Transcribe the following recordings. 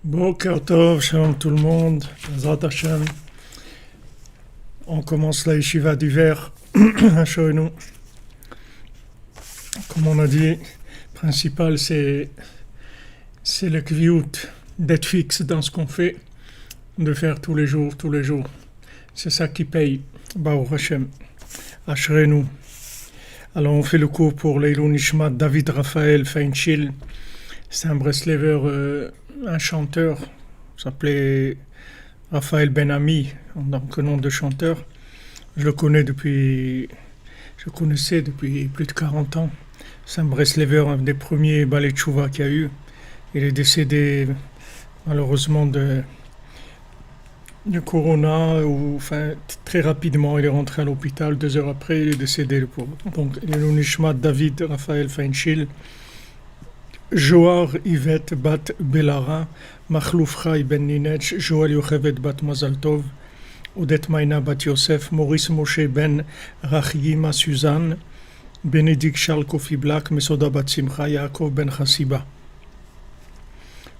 Boker Tov, shalom tout le monde, Bezrat Hashem. On commence la yeshiva d'hiver à Shorenou. Comme on a dit, le principal c'est le kviout, d'être fixe dans ce qu'on fait, de faire tous les jours. C'est ça qui paye, Baruch Hashem, à Shorenou. Alors on fait le cours pour Leilou Nishmat David Raphaël Feinchil. C'est un Breslever, un chanteur, s'appelait Raphaël Ben-Ami, donc nom de chanteur. Je connaissais depuis plus de 40 ans. C'est un Breslever, un des premiers ballets de Tchouva qu'il y a eu. Il est décédé malheureusement de corona, très rapidement il est rentré à l'hôpital, 2 heures après il est décédé le pauvre. Donc il est le Nishmat David Raphaël Feinchil. Joar Yvette bat Belara, Machlouf Chai ben Ninech, Joël Yochevet bat Mazaltov, Odette Maïna bat Yosef, Maurice Moshe ben Rachiyima Suzanne, Bénédicte Charles Kofi Black, Mesoda bat Simcha, Yaakov ben Chassiba.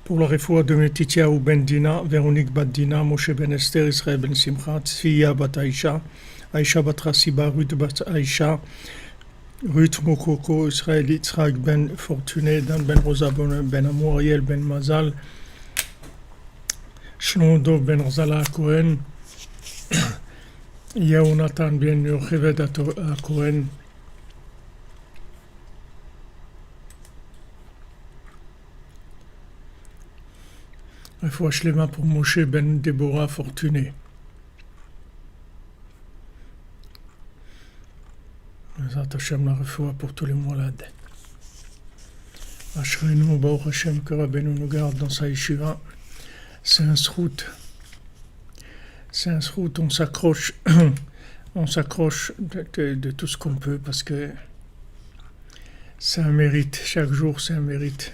Pour la refoua de Metitiaou ben Dina, Véronique bat Dina, Moshe ben Esther, Israël ben Simcha, Tzviya bat Aïcha, Aïcha bat Chassiba, Ruth bat Aïcha, Ruth Mokoko, Israël Yitzhak ben Fortuné, Dan ben Rosa ben Amour, Ariel ben Mazal, Shlomo Dov ben Rozala Cohen, Yehonatan ben Yochevet Cohen, Refoua Shlema pour Moshe ben Deborah Fortuné. Bezrat Hashem la refoua pour tous les malades. Ashreinu Baruch Hashem que Rabbeinu nous garde dans sa yeshiva. C'est un srout, on s'accroche de tout ce qu'on peut parce que c'est un mérite. Chaque jour c'est un mérite.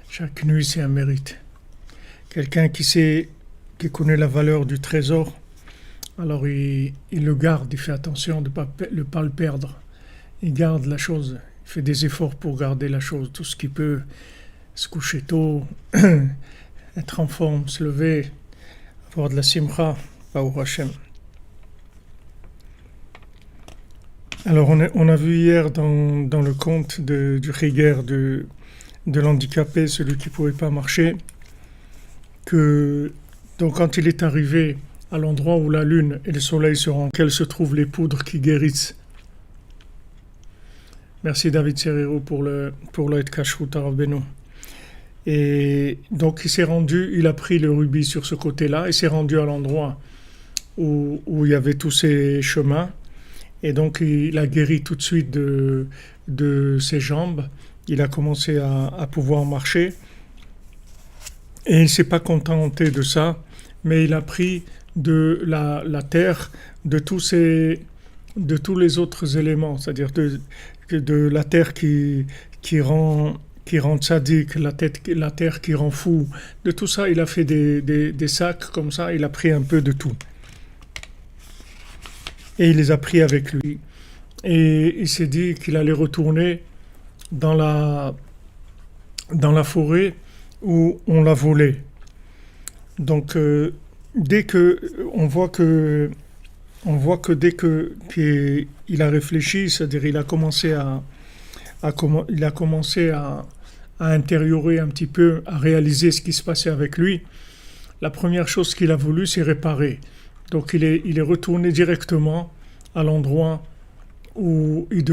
Chaque nuit c'est un mérite. Quelqu'un qui connaît la valeur du trésor, alors il le garde, il fait attention de ne pas le perdre. Il garde la chose, il fait des efforts pour garder la chose, tout ce qu'il peut, se coucher tôt, être en forme, se lever, avoir de la simcha, Baruch Hashem. Alors on a vu hier dans le conte du Chiger, de l'handicapé, celui qui ne pouvait pas marcher, que donc quand il est arrivé à l'endroit où la lune et le soleil seront, quelles se trouvent les poudres qui guérissent. Merci David Serrero pour le Kashrut Rabbeinu. Et donc il a pris le rubis sur ce côté-là et s'est rendu à l'endroit où il y avait tous ces chemins. Et donc il a guéri tout de suite de ses jambes. Il a commencé à pouvoir marcher. Et il ne s'est pas contenté de ça, mais il a pris de la terre, de tous les autres éléments, c'est-à-dire de la terre qui rend tzaddik, la terre qui rend fou, de tout ça, il a fait des sacs comme ça, il a pris un peu de tout. Et il les a pris avec lui. Et il s'est dit qu'il allait retourner dans la forêt où on l'a volé. Donc, dès que on voit que dès qu'il a réfléchi, c'est-à-dire il a commencé à intériorer un petit peu, à réaliser ce qui se passait avec lui, la première chose qu'il a voulu, c'est réparer. Donc il est retourné directement à l'endroit où il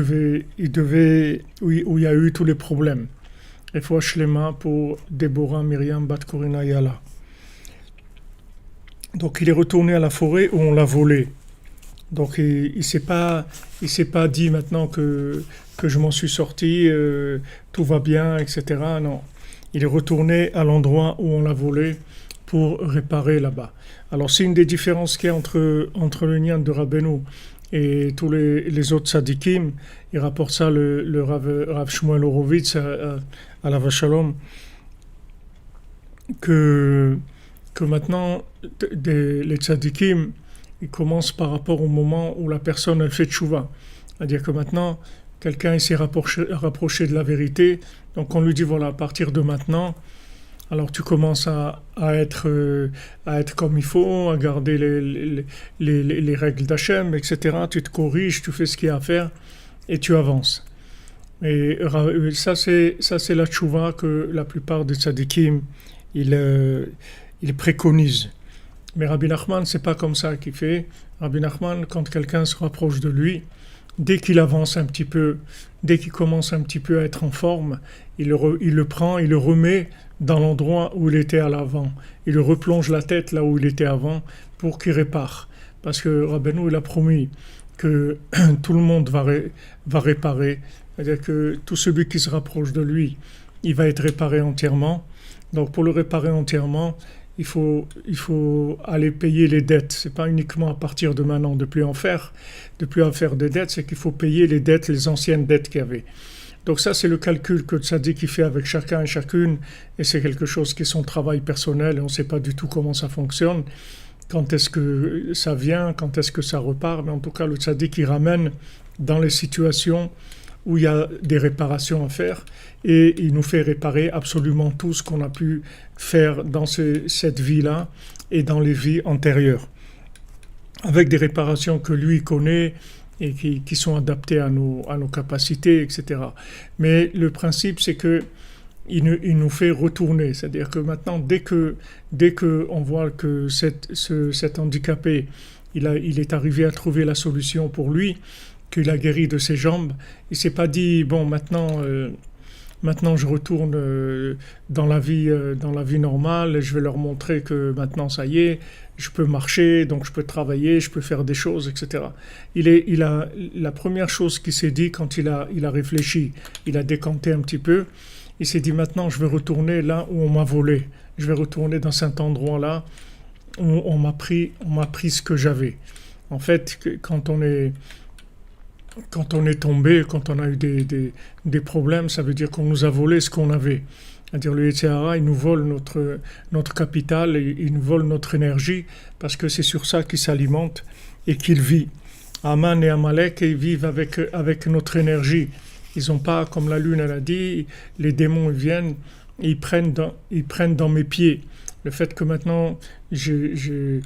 y a eu tous les problèmes. Refoua Shlema pour Déborah Myriam Bat Korina Yala. Donc il est retourné à la forêt où on l'a volé. Donc il s'est pas dit maintenant que je m'en suis sorti, tout va bien, etc. Non, il est retourné à l'endroit où on l'a volé pour réparer là-bas. Alors c'est une des différences qu'il y a entre le Nyan de Rabbeinu et tous les autres tzadikim. Il rapporte ça le Rav Shmuel Horowitz à la Vachalom, que maintenant les tzadikim, ils commencent par rapport au moment où la personne elle fait tchouva. C'est-à-dire que maintenant quelqu'un s'est rapproché de la vérité, donc on lui dit voilà, à partir de maintenant Alors tu commences à être comme il faut, à garder les règles d'Hachem, etc. Tu te corriges, tu fais ce qu'il y a à faire et tu avances. Et ça c'est la tchouva que la plupart des tzadikim ils préconisent. Mais Rabbi Nachman, c'est pas comme ça qu'il fait. Rabbi Nachman, quand quelqu'un se rapproche de lui, dès qu'il avance un petit peu, dès qu'il commence un petit peu à être en forme, il le prend, il le remet dans l'endroit où il était à l'avant. Il le replonge la tête là où il était avant pour qu'il répare. Parce que Rabbeinu, il a promis que tout le monde va réparer. C'est-à-dire que tout celui qui se rapproche de lui, il va être réparé entièrement. Donc pour le réparer entièrement, il faut aller payer les dettes. C'est pas uniquement à partir de maintenant de plus en faire des dettes, c'est qu'il faut payer les dettes, les anciennes dettes qu'il y avait. Donc ça, c'est le calcul que le tzaddik fait avec chacun et chacune, et c'est quelque chose qui est son travail personnel, et on ne sait pas du tout comment ça fonctionne, quand est-ce que ça vient, quand est-ce que ça repart, mais en tout cas, le tzaddik, il ramène dans les situations où il y a des réparations à faire, et il nous fait réparer absolument tout ce qu'on a pu faire dans cette vie-là et dans les vies antérieures, avec des réparations que lui connaît et qui sont adaptées à nos capacités, etc. Mais le principe, c'est que il nous fait retourner, c'est-à-dire que maintenant, dès que on voit que cet handicapé, il est arrivé à trouver la solution pour lui, qu'il a guéri de ses jambes, il s'est pas dit bon maintenant je retourne dans la vie normale et je vais leur montrer que maintenant ça y est, je peux marcher, donc je peux travailler, je peux faire des choses, etc. La première chose qu'il s'est dit quand il a réfléchi, il a décanté un petit peu, il s'est dit maintenant je vais retourner là où on m'a volé, je vais retourner dans cet endroit-là où on m'a pris ce que j'avais. En fait, quand on est tombé, quand on a eu des problèmes, ça veut dire qu'on nous a volé ce qu'on avait. C'est-à-dire le Yetzer Hara, il nous vole notre capital, il nous vole notre énergie, parce que c'est sur ça qu'il s'alimente et qu'il vit. Aman et Amalek, ils vivent avec notre énergie. Ils n'ont pas, comme la lune elle a dit, les démons ils viennent, ils prennent dans mes pieds. Le fait que maintenant j'ai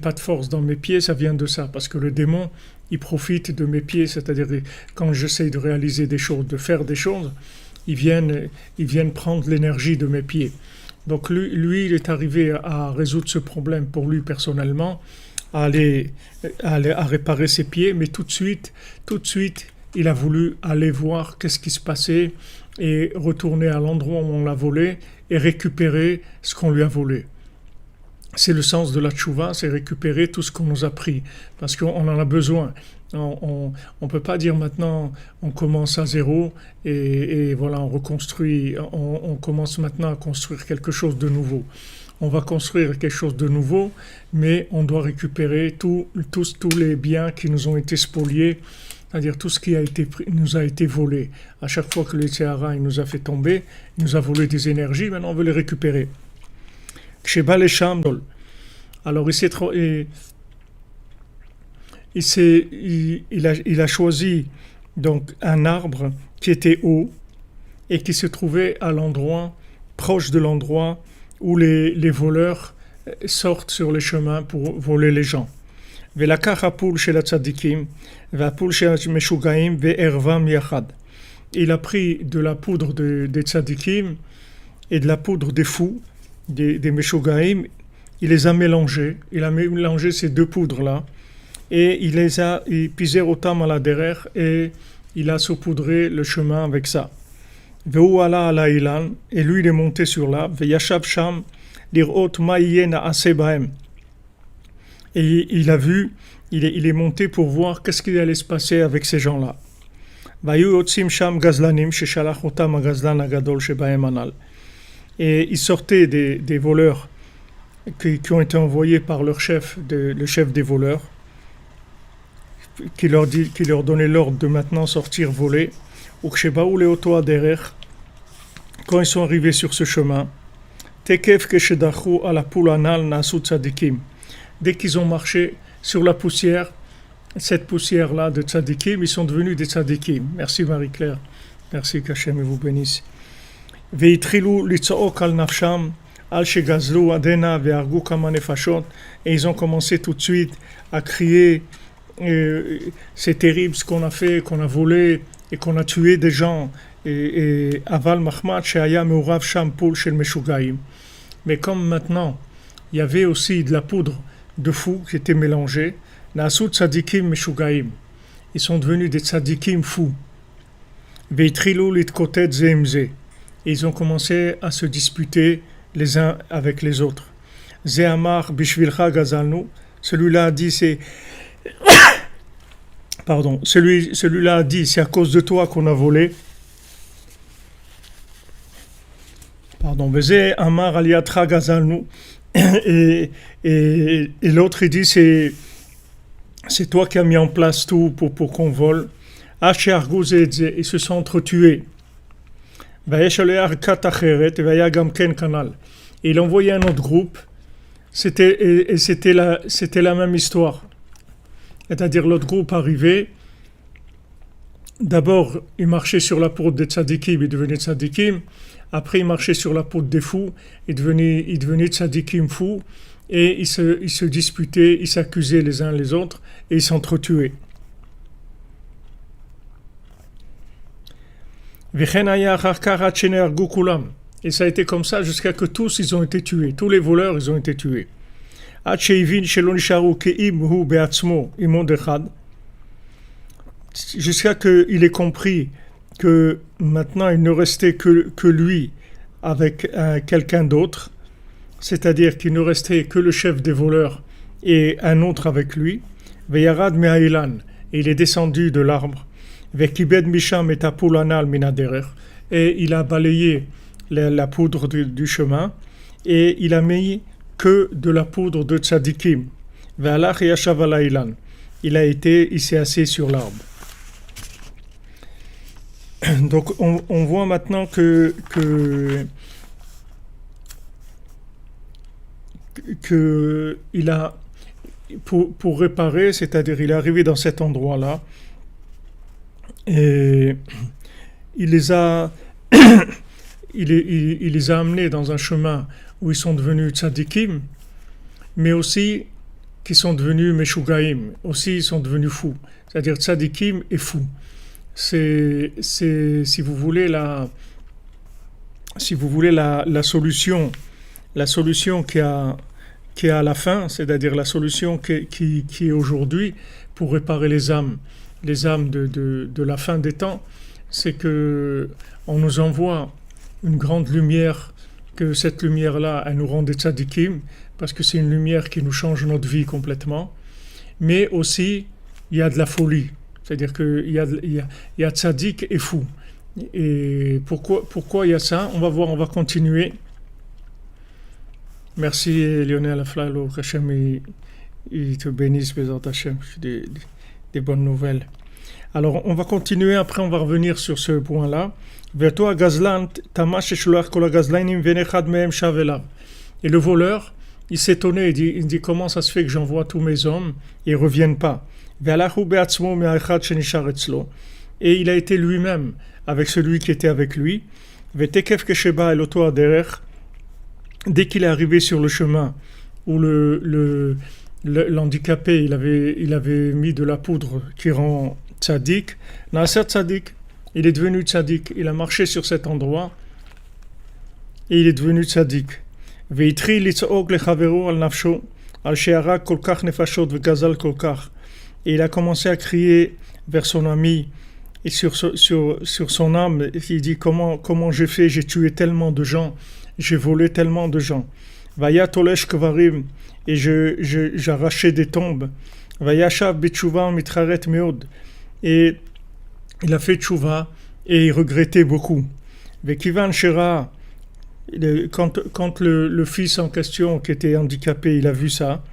pas de force dans mes pieds, ça vient de ça, parce que le démon il profite de mes pieds, c'est-à-dire quand j'essaie de réaliser des choses, de faire des choses, ils viennent prendre l'énergie de mes pieds. Donc lui il est arrivé à résoudre ce problème pour lui personnellement, à réparer ses pieds, mais tout de suite, il a voulu aller voir qu'est-ce qui se passait et retourner à l'endroit où on l'a volé et récupérer ce qu'on lui a volé. C'est le sens de la tchouva, c'est récupérer tout ce qu'on nous a pris, parce qu'on en a besoin. On ne peut pas dire maintenant on commence à zéro et voilà on reconstruit, on commence maintenant à construire quelque chose de nouveau. On va construire quelque chose de nouveau, mais on doit récupérer tous les biens qui nous ont été spoliés, c'est-à-dire tout ce qui nous a été volé. À chaque fois que le Yetzer Hara il nous a fait tomber, il nous a volé des énergies, maintenant on veut les récupérer. Alors il a choisi donc un arbre qui était haut et qui se trouvait à l'endroit, proche de l'endroit où les voleurs sortent sur les chemins pour voler les gens. Il a pris de la poudre des tzadikim et de la poudre des fous, des Meshugaim, il les a mélangés. Il a mélangé ces deux poudres-là et il pisé otam à la derrière et il a saupoudré le chemin avec ça. Ve'uala ala ilan, et lui il est monté sur l'arbre. Ve'yashav sham lirot ma'iyena asebahem. Et il a vu, il est monté pour voir qu'est-ce qui allait se passer avec ces gens-là. Vayu otzim sham gazlanim sheshalach otam agazlan agadol shebahem anal. Et ils sortaient des voleurs qui ont été envoyés par leur chef, le chef des voleurs, qui leur donnait l'ordre de maintenant sortir voler. Quand ils sont arrivés sur ce chemin, dès qu'ils ont marché sur la poussière, cette poussière-là de tzadikim, ils sont devenus des tzadikim. Merci Marie-Claire, merci qu'Hachem vous bénisse. והתחילו לצעוק על נפשם, על שגזלו עדנה והרגו כמה נפשות, et ils ont commencé tout de suite à crier, c'est terrible ce qu'on a fait, qu'on a volé et qu'on a tué des gens, et aval mahmad shaya meurav sham poul shel meshugaim. Mais comme maintenant il y avait aussi de la poudre de fous qui était mélangée, naasut tzadikim meshugaim, ils sont devenus des tzadikim fous. Veitrilu litkotet ze im ze, ils ont commencé à se disputer les uns avec les autres. Ze amar bishvilcha gazalnu, celui-là a dit c'est pardon, celui-là a dit c'est à cause de toi qu'on a volé. Pardon, Veze amar aliyatra gazalnu, et l'autre il dit c'est toi qui as mis en place tout pour qu'on vole. Asher argouze ils se sont entretués. Il envoyait un autre groupe, c'était la même histoire. C'est-à-dire l'autre groupe arrivait, d'abord il marchait sur la peau des tzadikim, il devenait tzadikim, après il marchait sur la peau des fous, il devenait tzadikim fous, et ils se disputaient, ils s'accusaient les uns les autres, et ils s'entretuaient. Et ça a été comme ça jusqu'à que tous ils ont été tués, tous les voleurs ils ont été tués. Jusqu'à qu'il ait compris que maintenant il ne restait que lui avec quelqu'un d'autre, c'est-à-dire qu'il ne restait que le chef des voleurs et un autre avec lui. Et il est descendu de l'arbre. Et il a balayé la poudre du chemin et il a mis que de la poudre de tzadikim. Il s'est assis sur l'arbre. Donc on voit maintenant que il a pour réparer, c'est-à-dire il est arrivé dans cet endroit-là et il les a amenés dans un chemin où ils sont devenus tzadikim, mais aussi qui sont devenus meshugaim, aussi ils sont devenus fous, c'est-à-dire tzadikim et fous. C'est si vous voulez la solution qui est à la fin, c'est-à-dire la solution qui est aujourd'hui pour réparer les âmes de la fin des temps, c'est que on nous envoie une grande lumière, que cette lumière-là, elle nous rend des tzadikim, parce que c'est une lumière qui nous change notre vie complètement, mais aussi il y a de la folie, c'est-à-dire qu'il y a tzadik et fou. Et pourquoi il y a ça? On va voir, on va continuer. Merci Lionel Aflalo, qu'Hachem il te bénisse, Bézat Hachem, des bonnes nouvelles. Alors on va continuer, après on va revenir sur ce point-là. Et le voleur, il s'étonnait, il dit comment ça se fait que j'envoie tous mes hommes et ils ne reviennent pas. Et il a été lui-même avec celui qui était avec lui. Dès qu'il est arrivé sur le chemin où l'handicapé il avait mis de la poudre qui rend tzaddik, Nasser tzaddik, il est devenu tzaddik, il a marché sur cet endroit et il est devenu tzaddik. Veitri litz'ok lechavero al nafsho al she'arak kol kach nefashot vegazal kol kach, et il a commencé à crier vers son ami et sur son âme. Il dit comment j'ai fait, j'ai tué tellement de gens, j'ai volé tellement de gens. Vaya tolesh kvarim, et j'arrachais des tombes. Vaya shav b'tshuva mitraret meod, et il a fait tchouva et il regrettait beaucoup. Vekivan shera, quand le fils en question qui était handicapé, il a vu ça,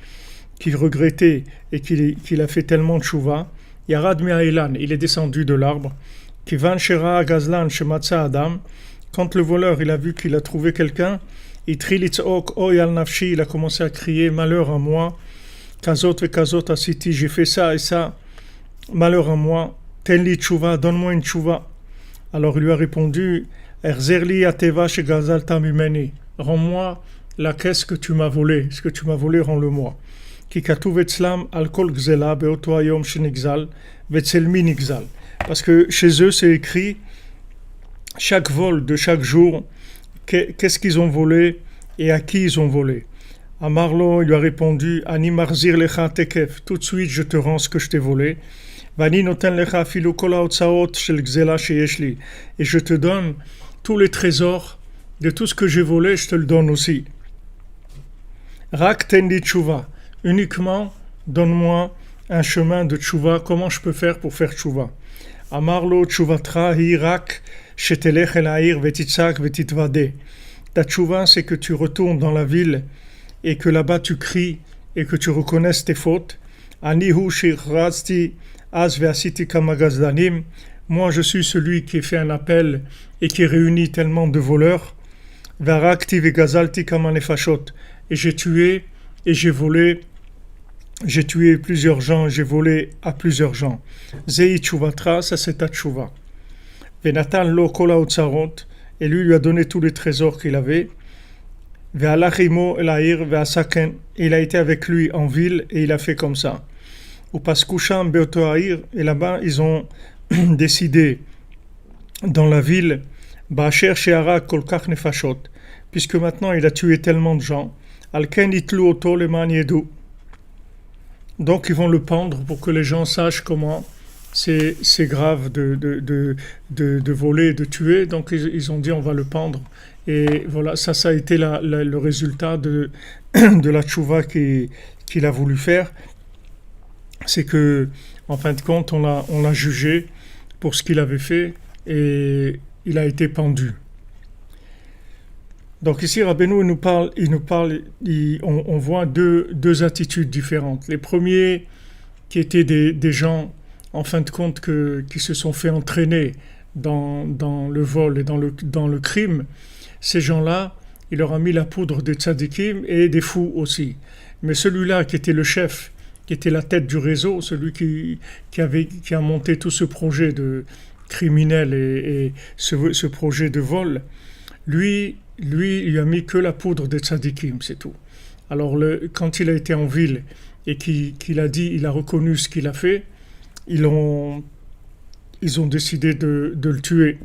qu'il regrettait et qu'il a fait tellement de tchouva, Yarad Me'ailan, il est descendu de l'arbre. Kivan shera gazlan shematza adam, quand le voleur il a vu qu'il a trouvé quelqu'un, Itrilitzok oyal nafshi, il a commencé à crier malheur à moi, kazot ve kazot asiti, j'ai fait ça et ça, malheur à moi, tenli tchouva, donne-moi une tchouva. Alors il lui a répondu, Erzerli ateva shegazalta mimeni. Rends-moi la caisse que tu m'as volée. Ce que tu m'as volé, rends-le-moi. Ki katuv etzlam al kol gzela beoto hayom shenigzal vetzelmi nigzal. Parce que chez eux, c'est écrit chaque vol de chaque jour, qu'est-ce qu'ils ont volé et à qui ils ont volé. Amarlo, il lui a répondu, Ani marzir lecha tekef, tout de suite je te rends ce que je t'ai volé. Vani noten lecha filu kol haotzaot shel gzela sheyesh li. Et je te donne tous les trésors de tout ce que j'ai volé, je te le donne aussi. Rak tendi tshuva, uniquement donne-moi un chemin de tshuva, comment je peux faire pour faire tshuva. Amarlo tshuvatra hi rak shetelech el ha'ir vetitzak vetitvade. Ta tshuva, c'est que tu retournes dans la ville et que là-bas tu cries et que tu reconnaisses tes fautes. Anihu shirazti az ve'asiti kamagazdanim. Moi, je suis celui qui fait un appel et qui réunit tellement de voleurs. Varakti vegazalti kamanefashot. Et j'ai tué et j'ai volé. J'ai tué plusieurs gens, j'ai volé à plusieurs gens. Zei tshuvatra, ça c'est ta tshuva. Venatan lo kol haotzarot. Et lui a donné tous les trésors qu'il avait. Ve'alachimo el ha'ir ve'asaken. Il a été avec lui en ville et il a fait comme ça. Upaskusham beoto ha'ir. Et là-bas, ils ont décidé dans la ville, Ba'asher she'harag kol kach nefashot. Puisque maintenant il a tué tellement de gens. Alken itlu oto leman yedu. Donc ils vont le pendre pour que les gens sachent comment c'est grave de voler, de tuer. Donc ils ont dit on va le pendre. Et voilà, ça a été le résultat de la tchouva qu'il a voulu faire. C'est que, en fin de compte, on l'a jugé pour ce qu'il avait fait et il a été pendu. Donc ici, Rabbeinu on voit deux attitudes différentes. Les premiers qui étaient des gens, en fin de compte, qui se sont fait entraîner dans le vol et dans le crime, ces gens-là, il leur a mis la poudre des tzadikim et des fous aussi. Mais celui-là qui était le chef, qui était la tête du réseau, celui qui a monté tout ce projet de criminel et ce projet de vol, lui, il a mis que la poudre des tzadikim, c'est tout. Alors, quand il a été en ville et qu'il a dit, il a reconnu ce qu'il a fait, ils ont décidé de le tuer.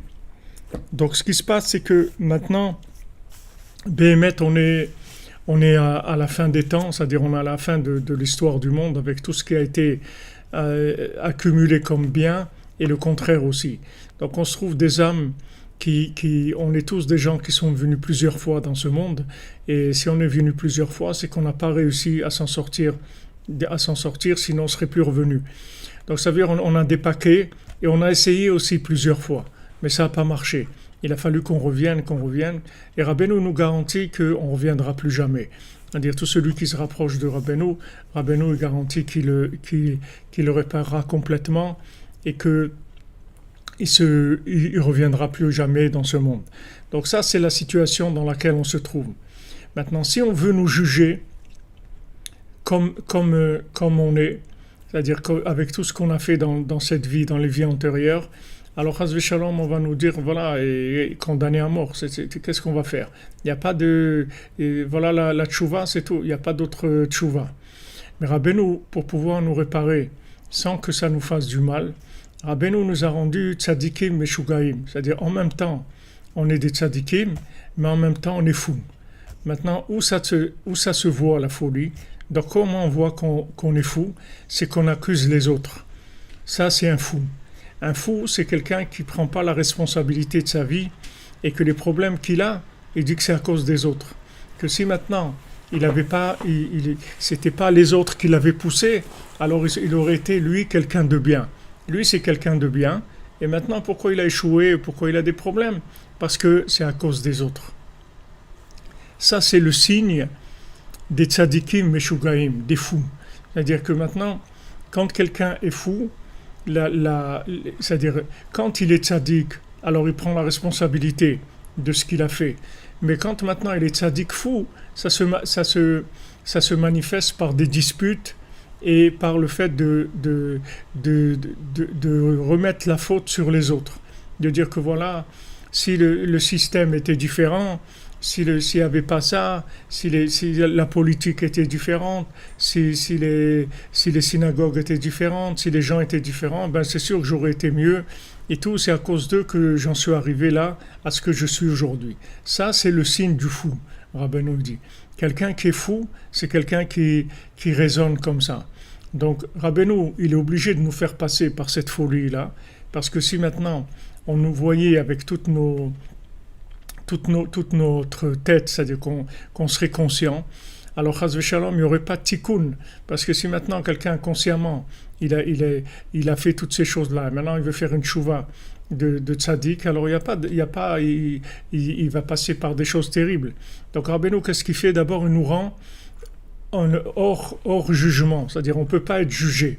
Donc, ce qui se passe, c'est que maintenant, Béhémet, on est à la fin des temps, c'est-à-dire on est à la fin de l'histoire du monde avec tout ce qui a été accumulé comme bien et le contraire aussi. Donc, on se trouve des âmes on est tous des gens qui sont venus plusieurs fois dans ce monde, et si on est venu plusieurs fois, c'est qu'on n'a pas réussi à s'en sortir, sinon on ne serait plus revenu. Donc ça veut dire on a des paquets, et on a essayé aussi plusieurs fois, mais ça n'a pas marché. Il a fallu qu'on revienne, et Rabbeinu nous garantit qu'on ne reviendra plus jamais. C'est-à-dire tout celui qui se rapproche de Rabbeinu garantit qu'il le réparera complètement, et que il reviendra plus jamais dans ce monde. Donc ça, c'est la situation dans laquelle on se trouve. Maintenant, si on veut nous juger comme on est, c'est-à-dire avec tout ce qu'on a fait dans cette vie, dans les vies antérieures, alors Chas v'Shalom, on va nous dire, voilà, et condamné à mort, qu'est-ce qu'on va faire? Il n'y a pas voilà la tchouva, c'est tout, il n'y a pas d'autre tchouva. Mais Rabbeinu, pour pouvoir nous réparer sans que ça nous fasse du mal, Rabbeinu nous a rendu tzadikim meshugaim, c'est-à-dire en même temps on est des tzadikim, mais en même temps on est fou. Maintenant, où ça se voit la folie? Donc comment on voit qu'on est fou? C'est qu'on accuse les autres. Ça, c'est un fou. Un fou, c'est quelqu'un qui ne prend pas la responsabilité de sa vie et que les problèmes qu'il a, il dit que c'est à cause des autres. Que si maintenant c'était pas les autres qui l'avaient poussé, alors il aurait été lui quelqu'un de bien. Lui, c'est quelqu'un de bien. Et maintenant, pourquoi il a échoué? Pourquoi il a des problèmes? Parce que c'est à cause des autres. Ça, c'est le signe des tzadikim meshugaim, des fous. C'est-à-dire que maintenant, quand quelqu'un est fou, c'est-à-dire quand il est tzadik, alors il prend la responsabilité de ce qu'il a fait. Mais quand maintenant il est tzadik fou, ça se manifeste par des disputes et par le fait de remettre la faute sur les autres. De dire que voilà, si le système était différent, s'il n'y avait pas ça, si la politique était différente, si les synagogues étaient différentes, si les gens étaient différents, ben c'est sûr que j'aurais été mieux. Et tout, c'est à cause d'eux que j'en suis arrivé là, à ce que je suis aujourd'hui. Ça, c'est le signe du fou, Rabbeinu dit. Quelqu'un qui est fou, c'est quelqu'un qui raisonne comme ça. Donc, Rabbeinu, il est obligé de nous faire passer par cette folie-là, parce que si maintenant on nous voyait avec toute notre tête, c'est-à-dire qu'on serait conscient, alors Chas v'Shalom, il n'y aurait pas de tikkun, parce que si maintenant quelqu'un consciemment, il a fait toutes ces choses-là, et maintenant il veut faire une chouva de tzaddik, alors il va passer par des choses terribles. Donc Rabbeinu, qu'est-ce qu'il fait? D'abord, il nous rend hors jugement, c'est-à-dire on ne peut pas être jugé.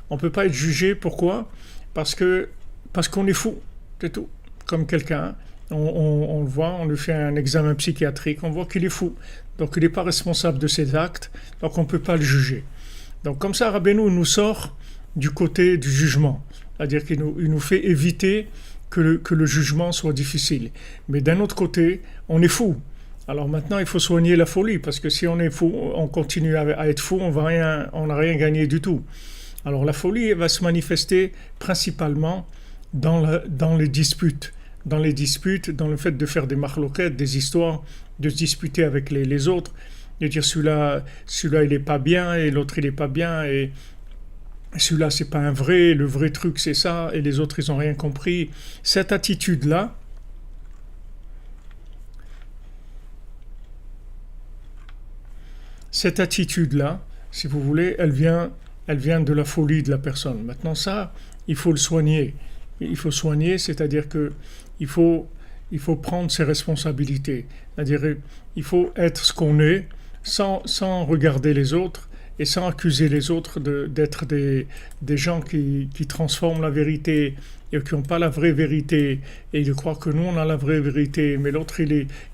On ne peut pas être jugé, pourquoi? Parce qu'on est fou, c'est tout. Comme quelqu'un, on le voit, on lui fait un examen psychiatrique, on voit qu'il est fou. Donc il n'est pas responsable de ses actes, donc on ne peut pas le juger. Donc comme ça, Rabbeinu nous sort du côté du jugement, c'est-à-dire qu'il nous fait éviter que le jugement soit difficile. Mais d'un autre côté, on est fou. Alors maintenant, il faut soigner la folie, parce que si on est fou, on continue à être fou, on n'a rien gagné du tout. Alors la folie va se manifester principalement dans les disputes. Dans le fait de faire des marloquettes, des histoires, de se disputer avec les autres, de dire celui-là il n'est pas bien et l'autre il n'est pas bien et celui-là c'est pas un vrai, le vrai truc c'est ça et les autres ils n'ont rien compris. Cette attitude-là, si vous voulez, elle vient de la folie de la personne. Maintenant ça, il faut le soigner. Il faut soigner, c'est-à-dire que il faut prendre ses responsabilités. C'est-à-dire il faut être ce qu'on est sans regarder les autres et sans accuser les autres d'être des gens qui transforment la vérité et qui n'ont pas la vraie vérité et de croire que nous on a la vraie vérité mais l'autre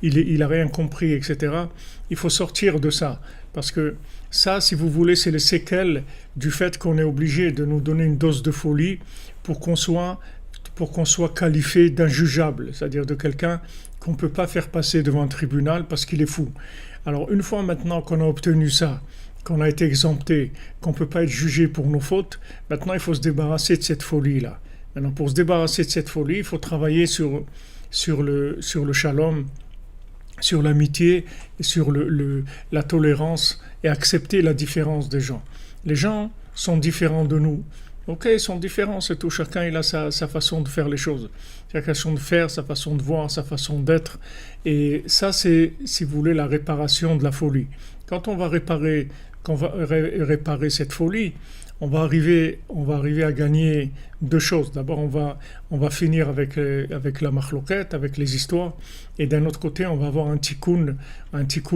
il a rien compris, etc. Il faut sortir de ça parce que ça, si vous voulez, c'est les séquelles du fait qu'on est obligé de nous donner une dose de folie pour qu'on soit qualifié d'injugeable, c'est-à-dire de quelqu'un qu'on ne peut pas faire passer devant un tribunal parce qu'il est fou. Alors une fois maintenant qu'on a obtenu ça, qu'on a été exempté, qu'on ne peut pas être jugé pour nos fautes, maintenant il faut se débarrasser de cette folie-là. Maintenant pour se débarrasser de cette folie, il faut travailler sur le shalom, sur l'amitié, et sur la tolérance et accepter la différence des gens. Les gens sont différents de nous. Ok, ils sont différents, c'est tout. Chacun il a sa façon de faire les choses. Sa façon de faire, sa façon de voir, sa façon d'être. Et ça, c'est, si vous voulez, la réparation de la folie. Quand on va réparer cette folie, on va arriver à gagner deux choses. D'abord, on va finir avec la marloquette, avec les histoires. Et d'un autre côté, on va avoir un tikkun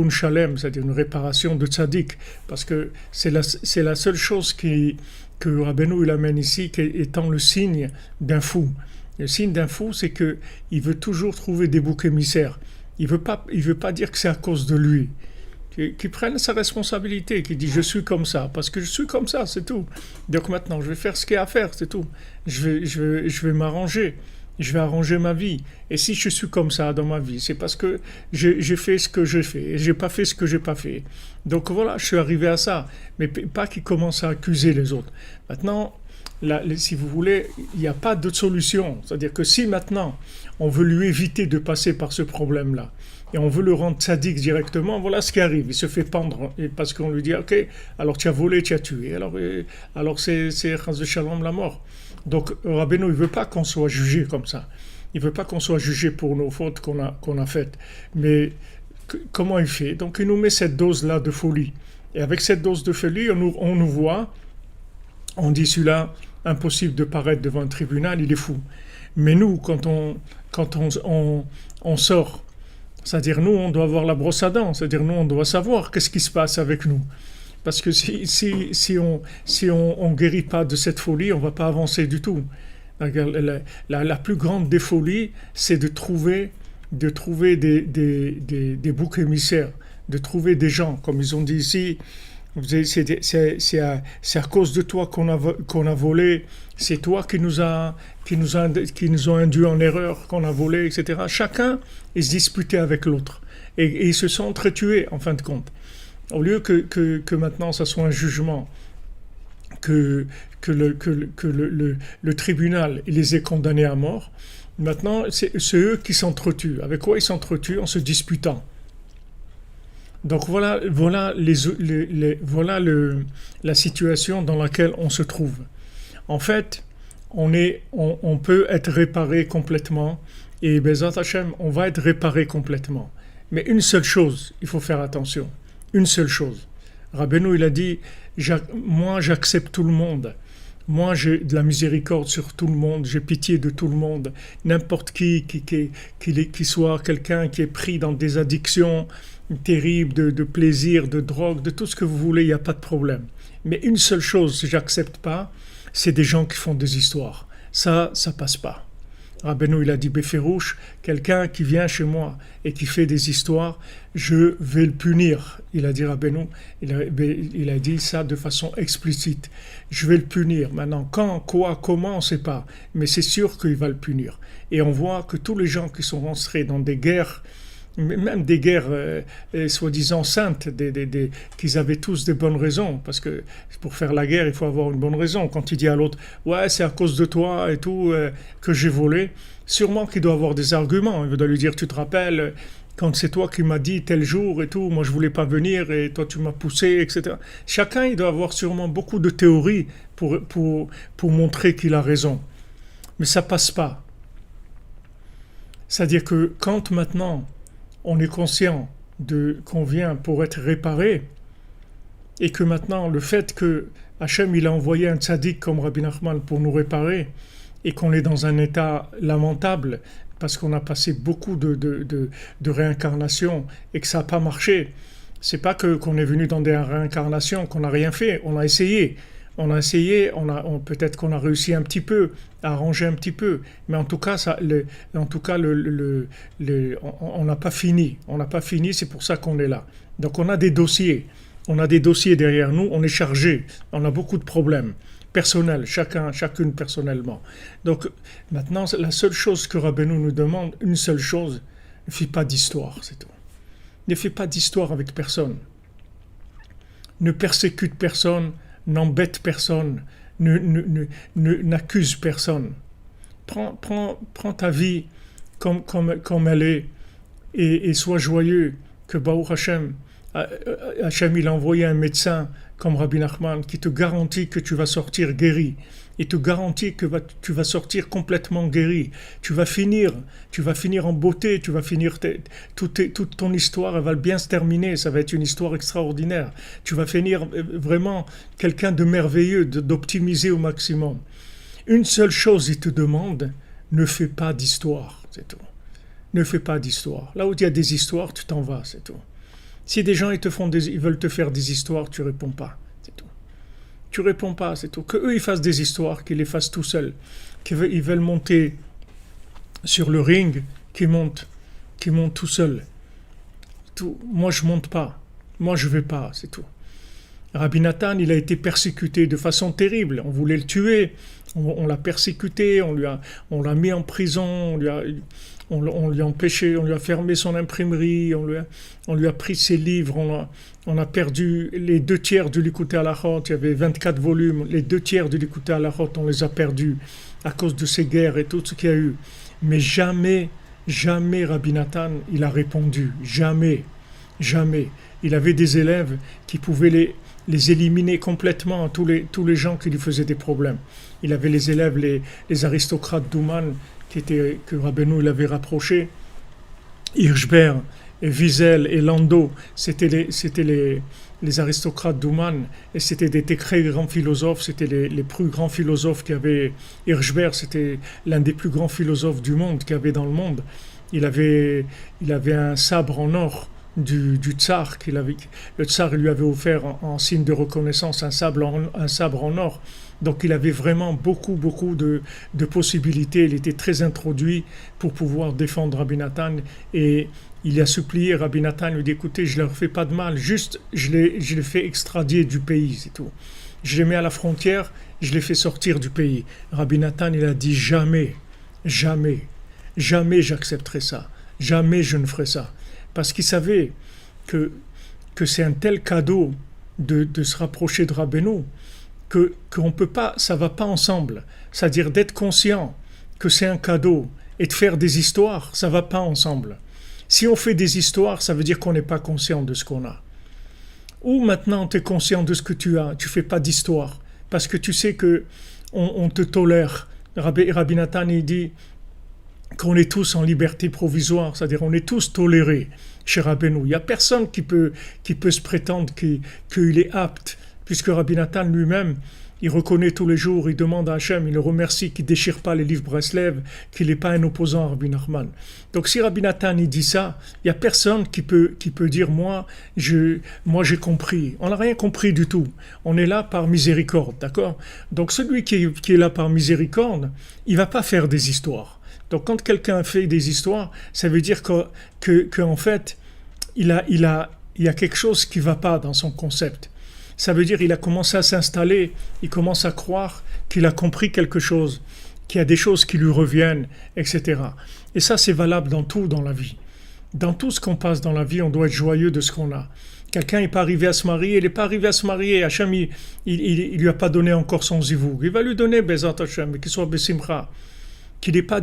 shalem, c'est-à-dire une réparation de tzaddik. Parce que c'est la seule chose que Rabbeinu il amène ici étant le signe d'un fou. Le signe d'un fou, c'est qu'il veut toujours trouver des boucs émissaires. Il veut pas dire que c'est à cause de lui. Qu'il prenne sa responsabilité, qu'il dit je suis comme ça, parce que je suis comme ça, c'est tout. Donc maintenant, je vais faire ce qu'il y a à faire, c'est tout. Je vais m'arranger. Je vais arranger ma vie. Et si je suis comme ça dans ma vie, c'est parce que j'ai fait ce que j'ai fait et j'ai pas fait ce que j'ai pas fait. Donc voilà, je suis arrivé à ça. Mais pas qu'il commence à accuser les autres. Maintenant, là, si vous voulez, il n'y a pas d'autre solution. C'est-à-dire que si maintenant, on veut lui éviter de passer par ce problème-là, et on veut le rendre tzaddik directement, voilà ce qui arrive. Il se fait pendre parce qu'on lui dit « Ok, alors tu as volé, tu as tué. » Alors c'est Chas v'Shalom la mort. Donc Rabbeinu, il ne veut pas qu'on soit jugé comme ça. Il ne veut pas qu'on soit jugé pour nos fautes qu'on a faites. Mais comment il fait? Donc il nous met cette dose-là de folie. Et avec cette dose de folie, on nous voit, on dit celui-là, impossible de paraître devant un tribunal, il est fou. Mais nous, quand on sort, c'est-à-dire nous, on doit avoir la brosse à dents, c'est-à-dire nous, on doit savoir qu'est-ce qui se passe avec nous. Parce que si on guérit pas de cette folie, on va pas avancer du tout. La plus grande des folies, c'est de trouver des boucs émissaires, de trouver des gens, comme ils ont dit ici, C'est à cause de toi qu'on a volé, c'est toi qui nous a induit en erreur, qu'on a volé, etc. Chacun il se disputait avec l'autre et ils se sont entretués en fin de compte. Au lieu que maintenant ça soit un jugement, que, le tribunal les ait condamnés à mort, maintenant c'est eux qui s'entretuent. Avec quoi ils s'entretuent? En se disputant. Donc voilà la situation dans laquelle on se trouve. En fait, on peut être réparé complètement et Bezat Hashem, on va être réparé complètement. Mais une seule chose, il faut faire attention. Une seule chose. Rabbeinu, il a dit, moi j'accepte tout le monde. Moi j'ai de la miséricorde sur tout le monde, j'ai pitié de tout le monde. N'importe qui soit quelqu'un qui est pris dans des addictions terribles, de plaisir, de drogue, de tout ce que vous voulez, il n'y a pas de problème. Mais une seule chose, j'accepte pas, c'est des gens qui font des histoires. Ça passe pas. Rabbeinu, il a dit Beferouche, quelqu'un qui vient chez moi et qui fait des histoires, je vais le punir. Il a dit Rabbeinu, il a dit ça de façon explicite. Je vais le punir. Maintenant, quand, quoi, comment, on ne sait pas. Mais c'est sûr qu'il va le punir. Et on voit que tous les gens qui sont rentrés dans des guerres, même des guerres soi-disant saintes, qu'ils avaient tous des bonnes raisons, parce que pour faire la guerre, il faut avoir une bonne raison. Quand il dit à l'autre, ouais, c'est à cause de toi et tout que j'ai volé, sûrement qu'il doit avoir des arguments. Il doit lui dire, tu te rappelles, quand c'est toi qui m'as dit tel jour et tout, moi je voulais pas venir et toi tu m'as poussé, etc. Chacun, il doit avoir sûrement beaucoup de théories pour montrer qu'il a raison. Mais ça passe pas. C'est-à-dire que quand maintenant on est conscient qu'on vient pour être réparé et que maintenant le fait que Hachem il a envoyé un tzaddik comme Rabbi Nachman pour nous réparer et qu'on est dans un état lamentable parce qu'on a passé beaucoup de réincarnations et que ça n'a pas marché, c'est pas qu'on est venu dans des réincarnations, qu'on n'a rien fait, on a essayé. Peut-être qu'on a réussi un petit peu, à arranger un petit peu, mais en tout cas, on n'a pas fini. On n'a pas fini, c'est pour ça qu'on est là. Donc on a des dossiers derrière nous, on est chargé, on a beaucoup de problèmes personnels, chacune personnellement. Donc maintenant, la seule chose que Rabbeinu nous demande, une seule chose, ne fais pas d'histoire, c'est tout. Ne fais pas d'histoire avec personne. Ne persécute personne. N'embête personne, n'accuse personne. Prends ta vie comme elle est et sois joyeux que Baruch Hashem, il a envoyé un médecin comme Rabbi Nachman qui te garantit que tu vas sortir guéri. Il te garantit que tu vas sortir complètement guéri. Tu vas finir en beauté, toute ton histoire, elle va bien se terminer, ça va être une histoire extraordinaire. Tu vas finir vraiment quelqu'un de merveilleux, d'optimiser au maximum. Une seule chose, il te demande, ne fais pas d'histoire, c'est tout. Ne fais pas d'histoire. Là où il y a des histoires, tu t'en vas, c'est tout. Si des gens ils veulent te faire des histoires, tu réponds pas, c'est tout. Tu réponds pas, c'est tout. Que eux ils fassent des histoires, qu'ils les fassent tout seuls. Qu'ils veulent monter sur le ring, qu'ils montent tout seuls. Tout. Moi je monte pas, moi je vais pas, c'est tout. Rabbi Nathan, il a été persécuté de façon terrible. On voulait le tuer, on l'a persécuté, on l'a mis en prison, on lui a empêché, on lui a fermé son imprimerie, on lui a pris ses livres, on a perdu les 2/3 du Likutei Halachot, il y avait 24 volumes, les 2/3 du Likutei Halachot, on les a perdus à cause de ces guerres et tout ce qu'il y a eu. Mais jamais Rabbi Nathan, il a répondu, jamais. Il avait des élèves qui pouvaient les éliminer complètement, tous les gens qui lui faisaient des problèmes. Il avait les élèves, les aristocrates d'Ouman, que Rabbeinu l'avait rapproché, Hirschberg, et Wiesel et Landau, c'était les aristocrates d'Ouman, et c'était des très grands philosophes, c'était les plus grands philosophes qu'il y avait. Hirschberg, c'était l'un des plus grands philosophes du monde qu'il y avait dans le monde. Il avait un sabre en or du tsar, le tsar lui avait offert en signe de reconnaissance un sabre en or. Donc il avait vraiment beaucoup de possibilités. Il était très introduit pour pouvoir défendre Rabbi Nathan et il a supplié Rabbi Nathan, il lui dit écoutez, je leur fais pas de mal, juste je les fais extradier du pays, c'est tout. Je les mets à la frontière, je les fais sortir du pays. Rabbi Nathan, il a dit jamais, jamais, jamais j'accepterai ça, jamais je ne ferai ça. Parce qu'il savait que, que c'est un tel cadeau de se rapprocher de Rabbeinu qu'on peut pas, ça va pas ensemble. C'est-à-dire d'être conscient que c'est un cadeau et de faire des histoires, ça va pas ensemble. Si on fait des histoires, ça veut dire qu'on n'est pas conscient de ce qu'on a. Ou maintenant tu es conscient de ce que tu as, tu fais pas d'histoire, parce que tu sais que on te tolère. Rabbi Nathan, il dit qu'on est tous en liberté provisoire, c'est-à-dire on est tous tolérés chez Rabbeinu. Il n'y a personne qui peut se prétendre qu'il est apte, puisque Rabbi Nathan lui-même, il reconnaît tous les jours, il demande à Hachem, il le remercie qu'il ne déchire pas les livres Breslev, qu'il n'est pas un opposant à Rabbi Nachman. Donc si Rabbi Nathan il dit ça, il n'y a personne qui peut dire moi j'ai compris. On n'a rien compris du tout. On est là par miséricorde, d'accord? Donc celui qui est là par miséricorde, il ne va pas faire des histoires. Donc quand quelqu'un fait des histoires, ça veut dire qu'en fait, il y a quelque chose qui ne va pas dans son concept. Ça veut dire qu'il a commencé à s'installer, il commence à croire qu'il a compris quelque chose, qu'il y a des choses qui lui reviennent, etc. Et ça, c'est valable dans tout dans la vie. Dans tout ce qu'on passe dans la vie, on doit être joyeux de ce qu'on a. Quelqu'un n'est pas arrivé à se marier, il n'est pas arrivé à se marier, Hachem, il lui a pas donné encore son zivoug. Il va lui donner, Bezat Hachem, qu'il soit Bessimcha, qu'il n'ait pas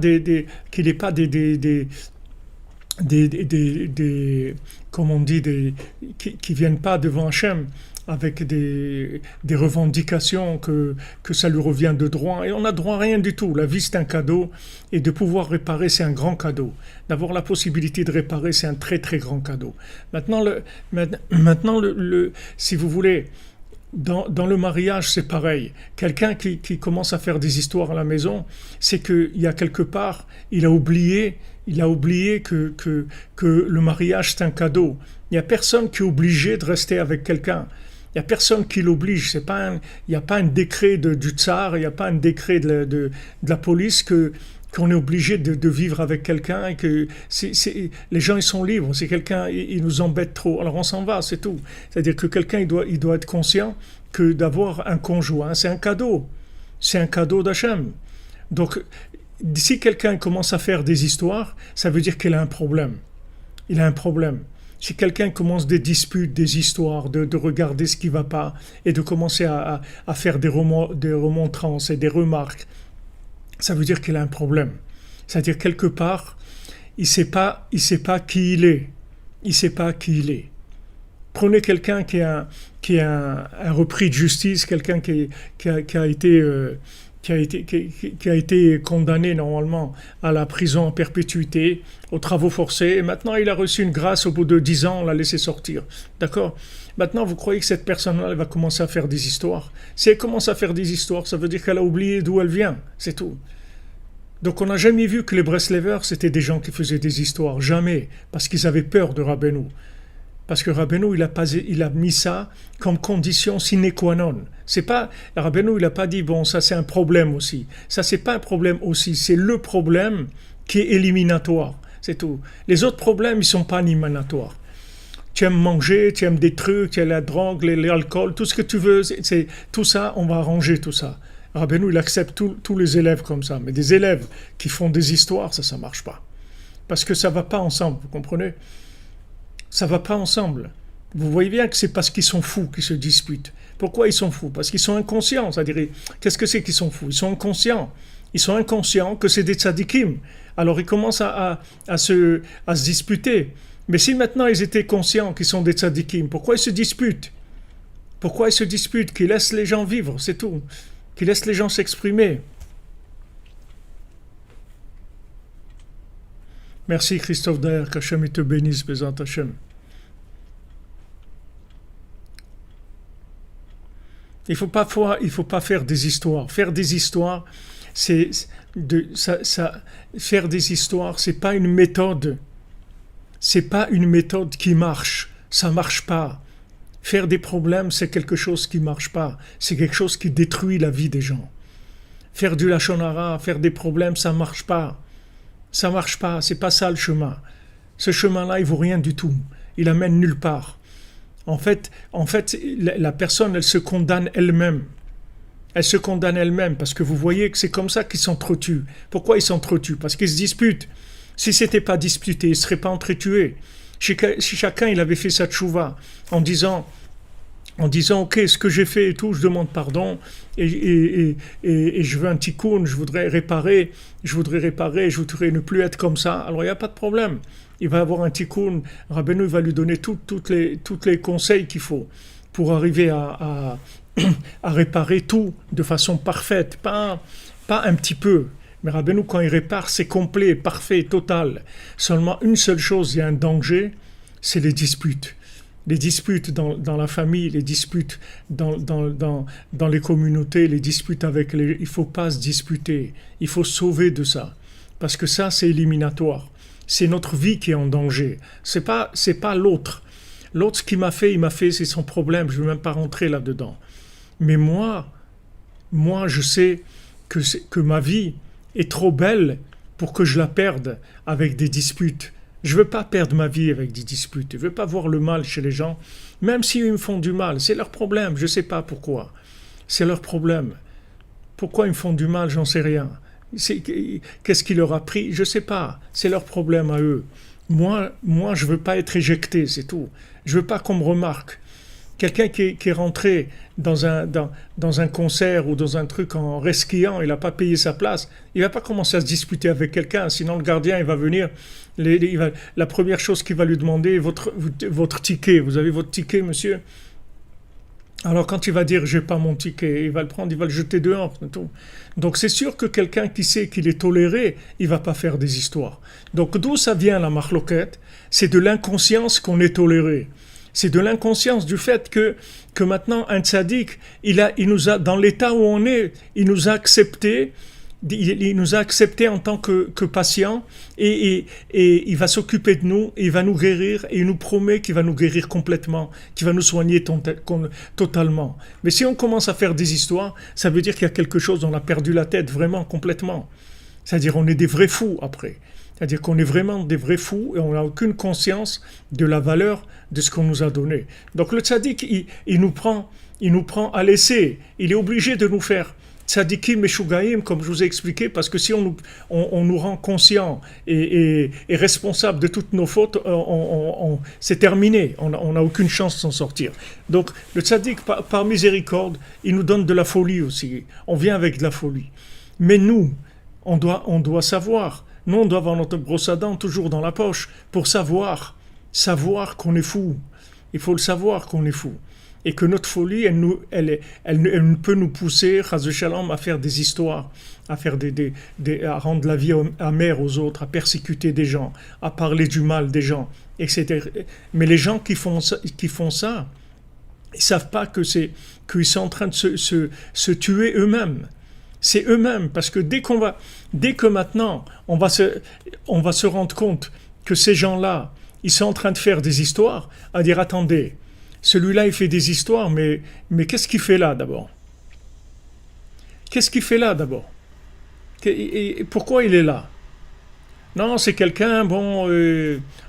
comme on dit, qui viennent pas devant Hachem avec des revendications que ça lui revient de droit. Et on n'a droit à rien du tout. La vie, c'est un cadeau. Et de pouvoir réparer, c'est un grand cadeau. D'avoir la possibilité de réparer, c'est un très, très grand cadeau. Maintenant, si vous voulez, dans le mariage, c'est pareil. Quelqu'un qui commence à faire des histoires à la maison, c'est qu'il y a quelque part, il a oublié que le mariage, c'est un cadeau. Il n'y a personne qui est obligé de rester avec quelqu'un. Il n'y a personne qui l'oblige. Il n'y a pas un décret du tsar, il n'y a pas un décret de la police qu'on est obligé de vivre avec quelqu'un et que les gens ils sont libres. Si quelqu'un il nous embête trop, alors on s'en va, c'est tout. C'est-à-dire que quelqu'un il doit être conscient que d'avoir un conjoint, c'est un cadeau. C'est un cadeau d'Hachem. Donc, si quelqu'un commence à faire des histoires, ça veut dire qu'il a un problème. Il a un problème. Si quelqu'un commence des disputes, des histoires, de regarder ce qui ne va pas et de commencer à faire des remontrances et des remarques, ça veut dire qu'il a un problème. C'est-à-dire quelque part, il ne sait pas qui il est. Il ne sait pas qui il est. Prenez quelqu'un qui est un repris de justice, quelqu'un qui a été condamné normalement à la prison en perpétuité, aux travaux forcés, et maintenant il a reçu une grâce au bout de 10 ans, on l'a laissé sortir. D'accord? Maintenant, vous croyez que cette personne-là, elle va commencer à faire des histoires? Si elle commence à faire des histoires, ça veut dire qu'elle a oublié d'où elle vient, c'est tout. Donc on n'a jamais vu que les Breslevers, c'était des gens qui faisaient des histoires, jamais, parce qu'ils avaient peur de Rabbeinu. Parce que Rabbeinu, il a mis ça comme condition sine qua non. C'est pas, Rabbeinu, il n'a pas dit, bon, ça c'est un problème aussi. Ça c'est pas un problème aussi, c'est le problème qui est éliminatoire. C'est tout. Les autres problèmes, ils sont pas éliminatoires. Tu aimes manger, tu aimes des trucs, tu aimes la drogue, l'alcool, tout ce que tu veux, tout ça, on va arranger tout ça. Rabbeinu, il accepte tous les élèves comme ça. Mais des élèves qui font des histoires, ça marche pas. Parce que ça va pas ensemble, vous comprenez? Ça va pas ensemble. Vous voyez bien que c'est parce qu'ils sont fous qu'ils se disputent. Pourquoi ils sont fous? Parce qu'ils sont inconscients. C'est-à-dire, qu'est-ce que c'est qu'ils sont fous? Ils sont inconscients. Ils sont inconscients que c'est des tzadikim. Alors ils commencent à se disputer. Mais si maintenant ils étaient conscients qu'ils sont des tzadikim, pourquoi ils se disputent? Pourquoi ils se disputent? Qu'ils laissent les gens vivre, c'est tout. Qu'ils laissent les gens s'exprimer. Merci Christophe Daher, qu'Hachem te bénisse, Bézant Hachem. Il faut pas faire des histoires. Faire des histoires, faire des histoires, c'est pas une méthode. C'est pas une méthode qui marche. Ça marche pas. Faire des problèmes, c'est quelque chose qui marche pas. C'est quelque chose qui détruit la vie des gens. Faire du lachon hara, faire des problèmes, ça marche pas. Ça marche pas, c'est pas ça le chemin. Ce chemin-là, il vaut rien du tout. Il amène nulle part. En fait, la personne, elle se condamne elle-même. Elle se condamne elle-même parce que vous voyez que c'est comme ça qu'ils s'entretuent. Pourquoi ils s'entretuent? Parce qu'ils se disputent. Si c'était pas disputé, ils ne seraient pas entretués. Si chacun il avait fait sa tchouva en disant ok, ce que j'ai fait et tout, je demande pardon et je veux un tikkun, je voudrais ne plus être comme ça. Alors il n'y a pas de problème. Il va avoir un tikkun, Rabbeinu va lui donner toutes les conseils qu'il faut pour arriver à réparer tout de façon parfaite, pas un petit peu. Mais Rabbeinu, quand il répare, c'est complet, parfait, total. Seulement une seule chose, il y a un danger, c'est les disputes. Les disputes dans la famille, les disputes dans les communautés, les disputes avec les... Il ne faut pas se disputer, il faut sauver de ça. Parce que ça, c'est éliminatoire. C'est notre vie qui est en danger. C'est pas l'autre. L'autre, ce qu'il m'a fait, c'est son problème, je ne veux même pas rentrer là-dedans. Mais moi, je sais que ma vie est trop belle pour que je la perde avec des disputes. Je ne veux pas perdre ma vie avec des disputes. Je ne veux pas voir le mal chez les gens, même s'ils me font du mal. C'est leur problème, je ne sais pas pourquoi. C'est leur problème. Pourquoi ils me font du mal, j'en sais rien. Qu'est-ce qui leur a pris? Je ne sais pas. C'est leur problème à eux. Moi, je ne veux pas être éjecté, c'est tout. Je ne veux pas qu'on me remarque. Quelqu'un qui est rentré dans un concert ou dans un truc en resquillant, il n'a pas payé sa place, il ne va pas commencer à se disputer avec quelqu'un, sinon le gardien il va venir, la première chose qu'il va lui demander, votre ticket, vous avez votre ticket monsieur? Alors quand il va dire j'ai pas mon ticket, il va le prendre, il va le jeter dehors. Tout. Donc c'est sûr que quelqu'un qui sait qu'il est toléré, il va pas faire des histoires. Donc d'où ça vient la marloquette? C'est de l'inconscience qu'on est toléré. C'est de l'inconscience du fait que maintenant un tzaddik, il nous a, dans l'état où on est, il nous a accepté en tant que patient et il va s'occuper de nous, il va nous guérir et il nous promet qu'il va nous guérir complètement, qu'il va nous soigner totalement. Mais si on commence à faire des histoires, ça veut dire qu'il y a quelque chose, on a perdu la tête vraiment complètement. C'est-à-dire on est des vrais fous après. C'est-à-dire qu'on est vraiment des vrais fous et on n'a aucune conscience de la valeur de ce qu'on nous a donné. Donc le tzaddik, il nous prend à l'essai. Il est obligé de nous faire tzaddikim et shugaim, comme je vous ai expliqué, parce que si on nous rend conscients et responsables de toutes nos fautes, c'est terminé. On n'a aucune chance de s'en sortir. Donc le tzaddik, par miséricorde, il nous donne de la folie aussi. On vient avec de la folie. Mais nous, on doit savoir. Nous, on doit avoir notre brosse à dents toujours dans la poche pour savoir qu'on est fou. Il faut le savoir qu'on est fou. Et que notre folie, elle peut nous pousser, chas v'shalom, à faire des histoires, à rendre la vie amère aux autres, à persécuter des gens, à parler du mal des gens, etc. Mais les gens qui font ça, ils savent pas qu'ils sont en train de se tuer eux-mêmes. C'est eux-mêmes, parce que dès que maintenant on va se rendre compte que ces gens-là, ils sont en train de faire des histoires, à dire attendez, celui-là il fait des histoires, mais qu'est-ce qu'il fait là d'abord? Qu'est-ce qu'il fait là d'abord? Et pourquoi il est là? Non, c'est quelqu'un, bon,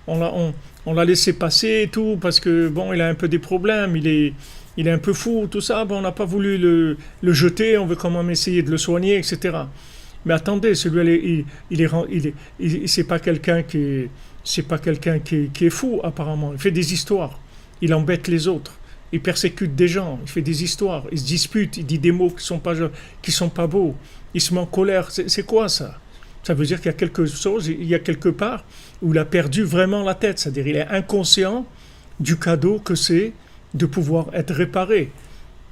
on l'a laissé passer et tout, parce que bon, il a un peu des problèmes, il est un peu fou, tout ça, bon, on n'a pas voulu le jeter, on veut quand même essayer de le soigner, etc. Mais attendez, celui-là, c'est pas quelqu'un qui est fou, apparemment. Il fait des histoires, il embête les autres, il persécute des gens, il fait des histoires, il se dispute, il dit des mots qui sont pas beaux, il se met en colère. C'est quoi ça? Ça veut dire qu'il y a quelque chose, il y a quelque part où il a perdu vraiment la tête, c'est-à-dire il est inconscient du cadeau que c'est de pouvoir être réparé.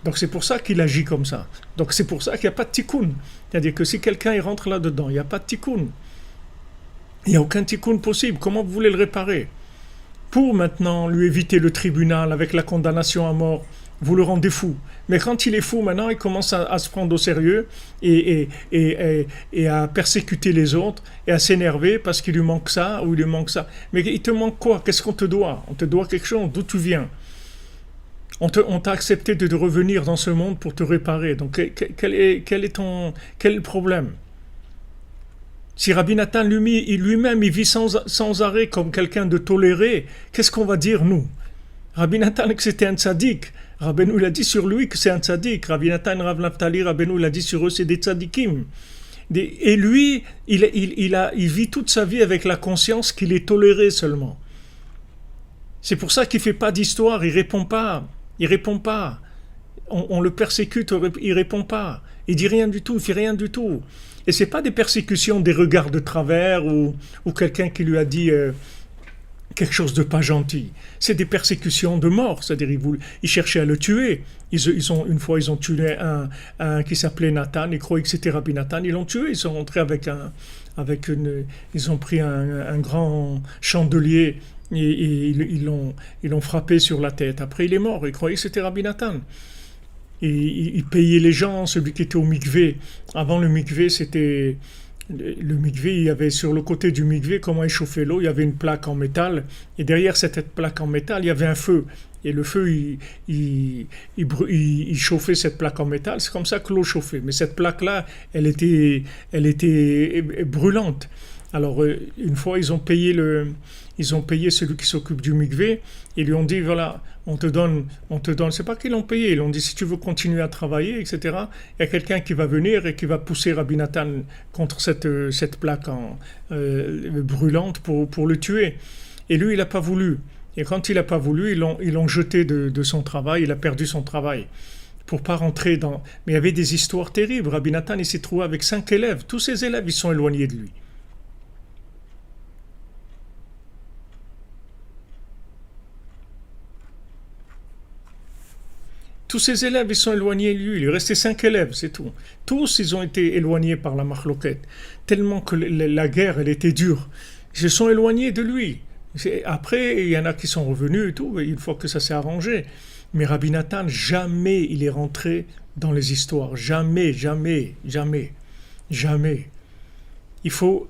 Donc c'est pour ça qu'il agit comme ça. Donc c'est pour ça qu'il n'y a pas de tikkun. C'est-à-dire que si quelqu'un il rentre là-dedans, il n'y a pas de tikkun. Il n'y a aucun tikkun possible. Comment vous voulez le réparer? Pour maintenant lui éviter le tribunal avec la condamnation à mort, vous le rendez fou. Mais quand il est fou maintenant, il commence à se prendre au sérieux et à persécuter les autres et à s'énerver parce qu'il lui manque ça ou il lui manque ça. Mais il te manque quoi? Qu'est-ce qu'on te doit? On te doit quelque chose. D'où tu viens? On t'a accepté de revenir dans ce monde pour te réparer. Donc quel est le problème? Si Rabbi Nathan lui-même il vit sans arrêt comme quelqu'un de toléré, qu'est-ce qu'on va dire nous? Rabbi Nathan que c'était un tzaddik. Rabbeinu il a dit sur lui que c'est un tzaddik. Rabbi Nathan, Rav Naftali, Rabbeinu il a dit sur eux c'est des tzaddikim. Et lui, il vit toute sa vie avec la conscience qu'il est toléré seulement. C'est pour ça qu'il ne fait pas d'histoire, il répond pas. Il répond pas. On le persécute, il répond pas. Il dit rien du tout, il fait rien du tout. Et c'est pas des persécutions, des regards de travers ou quelqu'un qui lui a dit quelque chose de pas gentil. C'est des persécutions de mort, c'est-à-dire ils cherchaient à le tuer. Une fois ils ont tué un qui s'appelait Nathan, ils croyaient que c'était Rabbi Nathan, ils l'ont tué, ils sont rentrés ils ont pris un grand chandelier et ils l'ont frappé sur la tête. Après il est mort, ils croyaient que c'était Rabbi Nathan. Et il payait les gens, celui qui était au mikvé. Avant le mikvé, c'était... Le mikvé, il y avait sur le côté du mikvé, comment échauffer l'eau, il y avait une plaque en métal. Et derrière cette plaque en métal, il y avait un feu. Et le feu, il chauffait cette plaque en métal. C'est comme ça que l'eau chauffait. Mais cette plaque-là, elle était brûlante. Alors, une fois, ils ont payé celui qui s'occupe du mikvé. Ils lui ont dit, voilà, on te donne, c'est pas qu'ils l'ont payé, ils l'ont dit, si tu veux continuer à travailler, etc., il y a quelqu'un qui va venir et qui va pousser Rabbi Nathan contre cette plaque brûlante pour le tuer. Et lui, il n'a pas voulu. Et quand il n'a pas voulu, ils l'ont jeté de son travail, il a perdu son travail. Pour pas rentrer dans... Mais il y avait des histoires terribles. Rabbi Nathan, il s'est trouvé avec 5 élèves. Tous ses élèves, ils sont éloignés de lui. Tous ses élèves, ils sont éloignés de lui. Il est resté 5 élèves, c'est tout. Tous, ils ont été éloignés par la marloquette. Tellement que la guerre, elle était dure. Ils se sont éloignés de lui. Après, il y en a qui sont revenus et tout, une fois que ça s'est arrangé. Mais Rabbi Nathan, jamais il est rentré dans les histoires. Jamais, jamais, jamais, jamais. Il faut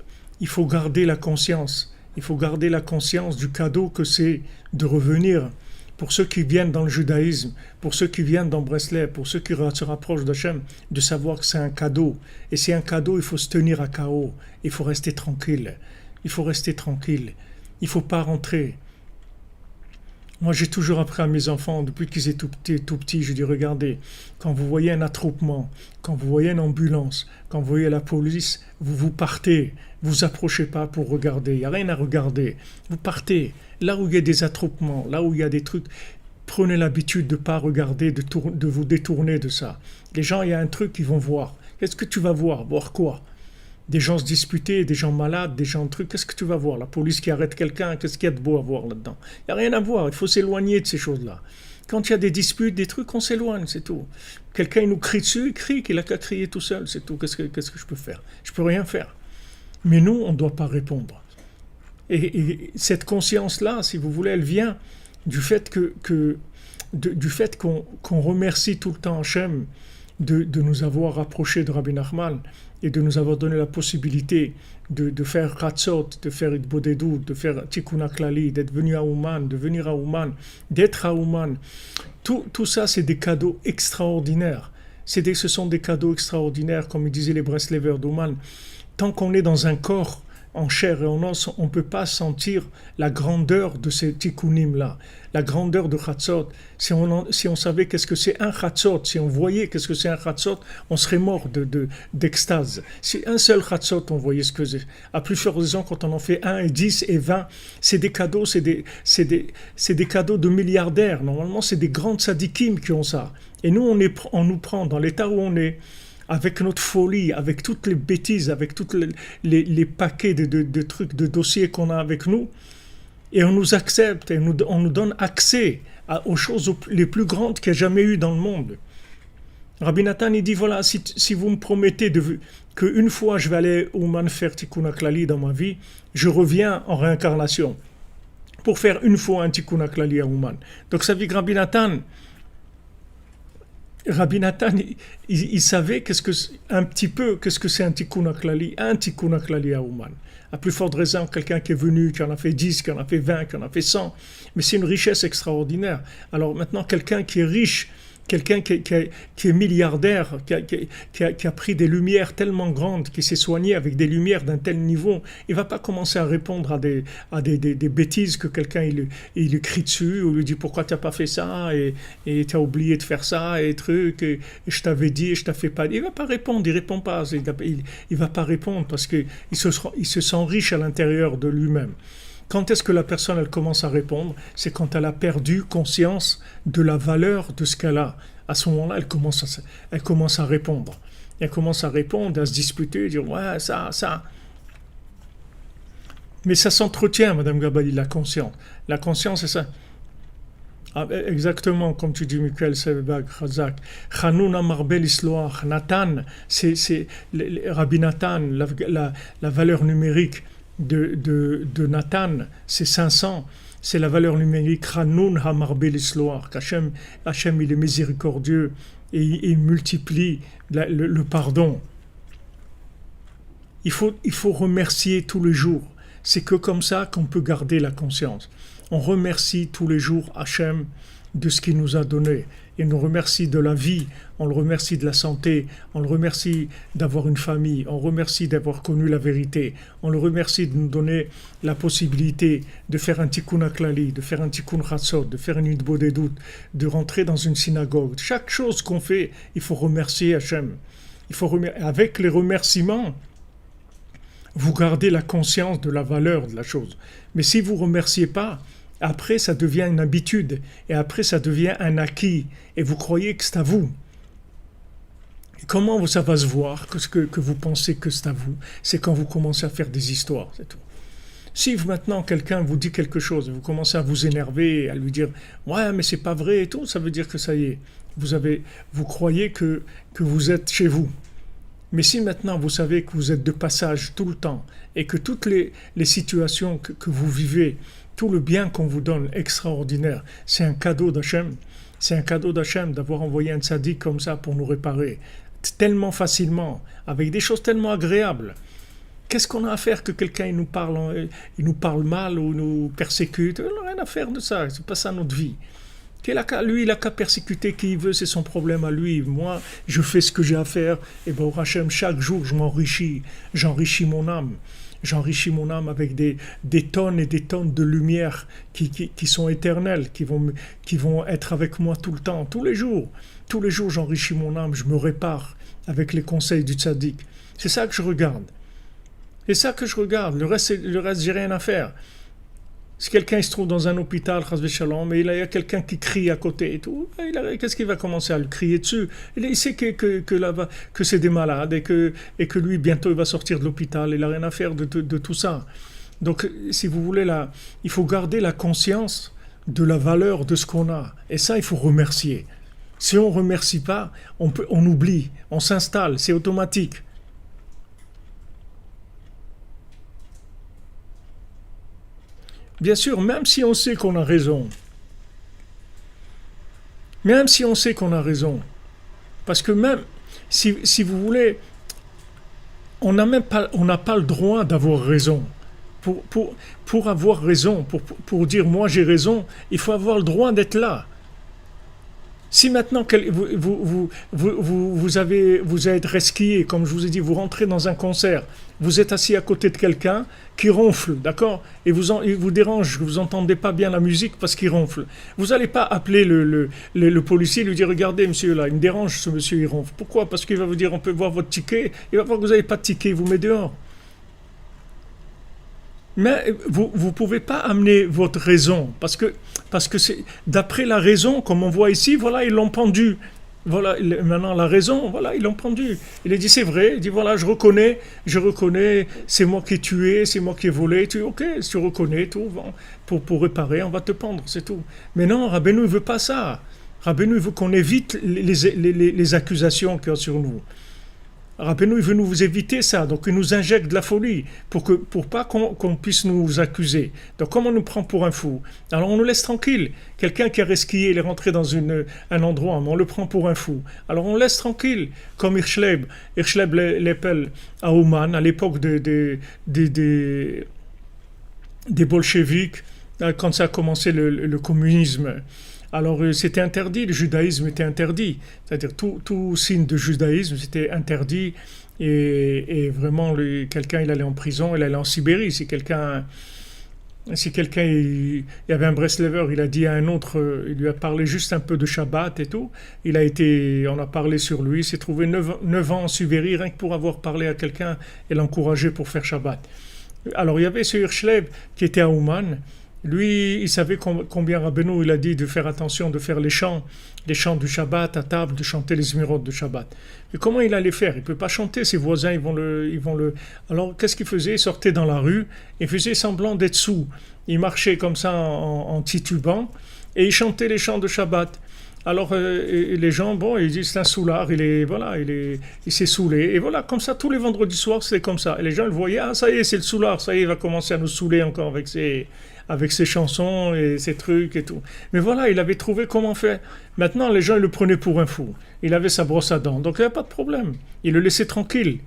garder la conscience. Il faut garder la conscience du cadeau que c'est de revenir. Pour ceux qui viennent dans le judaïsme, pour ceux qui viennent dans Breslev, pour ceux qui se rapprochent d'Hachem, de savoir que c'est un cadeau. Et c'est un cadeau, il faut se tenir à KO. Il faut rester tranquille. Il faut rester tranquille. Il ne faut pas rentrer. Moi, j'ai toujours appris à mes enfants, depuis qu'ils étaient tout petits, je dis, regardez, quand vous voyez un attroupement, quand vous voyez une ambulance, quand vous voyez la police, vous partez, vous approchez pas pour regarder, il n'y a rien à regarder. Vous partez, là où il y a des attroupements, là où il y a des trucs, prenez l'habitude de ne pas regarder, de vous détourner de ça. Les gens, il y a un truc qu'ils vont voir. Qu'est-ce que tu vas voir? Voir quoi? Des gens se disputer, des gens malades, des gens trucs, qu'est-ce que tu vas voir? La police qui arrête quelqu'un, qu'est-ce qu'il y a de beau à voir là-dedans? Il n'y a rien à voir, il faut s'éloigner de ces choses-là. Quand il y a des disputes, des trucs, on s'éloigne, c'est tout. Quelqu'un il nous crie dessus, il crie qu'il a qu'à crier tout seul, c'est tout. Qu'est-ce que je peux faire? Je peux rien faire. Mais nous, on ne doit pas répondre. Et cette conscience-là, si vous voulez, elle vient du fait qu'on remercie tout le temps Hachem de nous avoir rapprochés de Rabbi Nachman et de nous avoir donné la possibilité de faire Chatzot, de faire Itbodedut, de faire Tikkun HaKlali, d'être venu à Ouman, de venir à Ouman, d'être à Ouman. Tout ça, c'est des cadeaux extraordinaires. Ce sont des cadeaux extraordinaires, comme disaient les Breslevers d'Ouman. Tant qu'on est dans un corps en chair et en os, on ne peut pas sentir la grandeur de ces tikkunim-là, la grandeur de Chatzot. Si on savait qu'est-ce que c'est un Chatzot, si on voyait qu'est-ce que c'est un Chatzot, on serait mort d'extase. Si un seul Chatzot, on voyait ce que c'est. À plus forte raison, quand on en fait 1 et 10 et 20, c'est des cadeaux, c'est des cadeaux de milliardaires. Normalement, c'est des grands tzadikim qui ont ça. Et nous, on nous prend dans l'état où on est, avec notre folie, avec toutes les bêtises, avec tous les paquets de trucs, de dossiers qu'on a avec nous, et on nous accepte, et on nous donne accès aux choses les plus grandes qu'il y a jamais eu dans le monde. Rabbi Nathan, il dit, voilà, si vous me promettez qu'une fois je vais aller au Man faire Tikkun HaKlali dans ma vie, je reviens en réincarnation, pour faire une fois un Tikkun HaKlali à Ouman. Donc ça veut dire que Rabbi Nathan, il savait un petit peu qu'est-ce que c'est un Tikkun HaKlali à Ouman. À plus forte raison, quelqu'un qui est venu, qui en a fait 10, qui en a fait 20, qui en a fait 100, mais c'est une richesse extraordinaire. Alors maintenant, quelqu'un qui est riche, Quelqu'un qui est milliardaire, qui a pris des lumières tellement grandes, qui s'est soigné avec des lumières d'un tel niveau, il ne va pas commencer à répondre à des bêtises que quelqu'un il lui crie dessus, ou lui dit pourquoi tu n'as pas fait ça, et tu as oublié de faire ça, et truc, et je t'avais dit, et je t'ai fait pas. Il ne va pas répondre, il ne répond pas. Il va pas répondre parce qu'il se sent riche à l'intérieur de lui-même. Quand est-ce que la personne elle commence à répondre? C'est quand elle a perdu conscience de la valeur de ce qu'elle a. À ce moment-là, elle commence à répondre. Elle commence à répondre, à se disputer, dire ouais, ça. Mais ça s'entretient, Madame Gabali, la conscience. La conscience, c'est ça. Ah, exactement, comme tu dis, Michael Sebag, Khazak. Hanouna Marbel Isloach, Nathan, c'est Rabbi Nathan, la valeur numérique de Nathan, c'est 500. C'est la valeur numérique Hanoun Hamarbel Isloach. Hachem, il est miséricordieux et il multiplie le pardon. Il faut remercier tous les jours. C'est que comme ça qu'on peut garder la conscience. On remercie tous les jours Hachem de ce qu'il nous a donné. Il nous remercie de la vie, on le remercie de la santé, on le remercie d'avoir une famille, on le remercie d'avoir connu la vérité, on le remercie de nous donner la possibilité de faire un tikkun aklali, de faire un tikkun chatzot, de faire une idbo des doutes, de rentrer dans une synagogue. Chaque chose qu'on fait, il faut remercier Hachem. Avec les remerciements, vous gardez la conscience de la valeur de la chose. Mais si vous ne remerciez pas, après ça devient une habitude, et après ça devient un acquis, et vous croyez que c'est à vous. Et comment ça va se voir que vous pensez que c'est à vous? C'est quand vous commencez à faire des histoires, c'est tout. Si maintenant quelqu'un vous dit quelque chose, vous commencez à vous énerver, à lui dire « ouais mais c'est pas vrai » et tout, ça veut dire que ça y est, vous croyez que vous êtes chez vous. Mais si maintenant vous savez que vous êtes de passage tout le temps et que toutes les situations que vous vivez, tout le bien qu'on vous donne extraordinaire, c'est un cadeau d'Hachem. C'est un cadeau d'Hachem d'avoir envoyé un tzaddik comme ça pour nous réparer tellement facilement, avec des choses tellement agréables. Qu'est-ce qu'on a à faire que quelqu'un il nous parle mal ou nous persécute? On n'a rien à faire de ça, c'est pas ça notre vie. Lui, il n'a qu'à persécuter qui il veut, c'est son problème à lui. Moi, je fais ce que j'ai à faire. Et bien, au Hachem, chaque jour, je m'enrichis. J'enrichis mon âme. J'enrichis mon âme avec des tonnes et des tonnes de lumière qui sont éternelles, qui vont être avec moi tout le temps, tous les jours. Tous les jours, j'enrichis mon âme, je me répare avec les conseils du tzaddik. C'est ça que je regarde. C'est ça que je regarde. Le reste, j'ai rien à faire. Si quelqu'un se trouve dans un hôpital, mais il y a quelqu'un qui crie à côté et tout, qu'est-ce qu'il va commencer à lui crier dessus? Il sait que c'est des malades et que lui, bientôt, il va sortir de l'hôpital. Il n'a rien à faire de tout ça. Donc, si vous voulez, là, il faut garder la conscience de la valeur de ce qu'on a. Et ça, il faut remercier. Si on ne remercie pas, on oublie, on s'installe, c'est automatique. Bien sûr, même si on sait qu'on a raison, parce que même si vous voulez, on n'a pas le droit d'avoir raison. Pour avoir raison, pour dire moi j'ai raison, il faut avoir le droit d'être là. Si maintenant vous êtes resquillé, comme je vous ai dit, vous rentrez dans un concert, vous êtes assis à côté de quelqu'un qui ronfle, d'accord? Et il vous dérange, vous n'entendez pas bien la musique parce qu'il ronfle. Vous n'allez pas appeler le policier et lui dire regardez monsieur là, il me dérange ce monsieur, il ronfle. Pourquoi? Parce qu'il va vous dire on peut voir votre ticket, il va voir que vous n'avez pas de ticket, il vous met dehors. Mais vous ne pouvez pas amener votre raison, parce que c'est d'après la raison, comme on voit ici, voilà, ils l'ont pendu. Voilà, maintenant la raison, voilà, ils l'ont pendu. Il a dit c'est vrai, il dit voilà, je reconnais, c'est moi qui ai tué, c'est moi qui ai volé, ok, si tu reconnais tout, pour réparer, on va te pendre, c'est tout. Mais non, Rabbeinu ne veut pas ça. Rabbeinu veut qu'on évite les accusations qu'il y a sur nous. Rabbeinu, il veut nous éviter ça, donc il nous injecte de la folie pour pas qu'on puisse nous accuser. Donc comme on nous prend pour un fou, alors on nous laisse tranquille. Quelqu'un qui a resquillé, il est rentré dans un endroit, mais on le prend pour un fou. Alors on le laisse tranquille, comme Hirschleb l'appelle à Ouman, à l'époque des bolcheviks, quand ça a commencé le communisme Alors c'était interdit, le judaïsme était interdit. C'est-à-dire tout signe de judaïsme c'était interdit. Et vraiment, quelqu'un il allait en prison, il allait en Sibérie. Si quelqu'un il y avait un Breslever, il a dit à un autre, il lui a parlé juste un peu de Shabbat et tout. On a parlé sur lui, il s'est trouvé 9 ans en Sibérie rien que pour avoir parlé à quelqu'un et l'encourager pour faire Shabbat. Alors il y avait ce Hirschlev qui était à Ouman. Lui, il savait combien Rabbeinu il a dit de faire attention, de faire les chants du Shabbat à table, de chanter les Zmirot de Shabbat. Et comment il allait faire? Il ne peut pas chanter, ses voisins ils vont le. Alors qu'est-ce qu'il faisait? Il sortait dans la rue, il faisait semblant d'être sourd. Il marchait comme ça en titubant et il chantait les chants de Shabbat. Alors les gens, bon, ils disent c'est un soulard, il s'est saoulé. Et voilà, comme ça, tous les vendredis soirs, c'est comme ça. Et les gens le voyaient, ah ça y est, c'est le soulard, ça y est, il va commencer à nous saouler encore avec ses chansons et ses trucs et tout. Mais voilà, il avait trouvé comment faire. Maintenant, les gens ils le prenaient pour un fou. Il avait sa brosse à dents, donc il n'y a pas de problème. Il le laissait tranquille.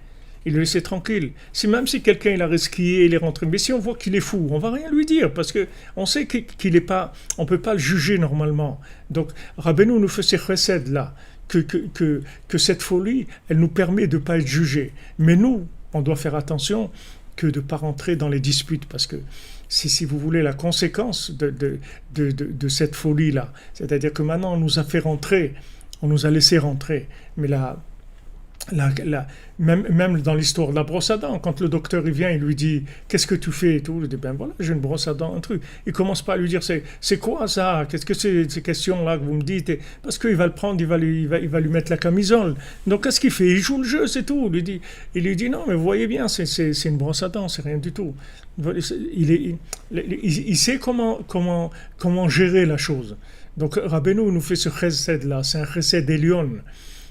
Même si quelqu'un il a resquillé, il est rentré, mais si on voit qu'il est fou, on va rien lui dire parce que on sait qu'il est pas, on peut pas le juger normalement. Donc Rabbeinu nous fait ces chesed là, que cette folie, elle nous permet de pas être jugé. Mais nous, on doit faire attention que de pas rentrer dans les disputes parce que si vous voulez la conséquence de cette folie là, c'est-à-dire que maintenant on nous a fait rentrer, on nous a laissé rentrer, mais même dans l'histoire de la brosse à dents, quand le docteur il vient, il lui dit qu'est-ce que tu fais et tout, il dit ben voilà, j'ai une brosse à dents, un truc. Il commence pas à lui dire c'est quoi ça, qu'est-ce que c'est ces questions là que vous me dites, parce qu'il va le prendre, il va lui mettre la camisole. Donc qu'est-ce qu'il fait? Il joue le jeu, c'est tout. Il lui dit non mais vous voyez bien, c'est une brosse à dents, c'est rien du tout. Il sait comment gérer la chose. Donc Rabbeinu nous fait ce chesed là, c'est un chesed Elion.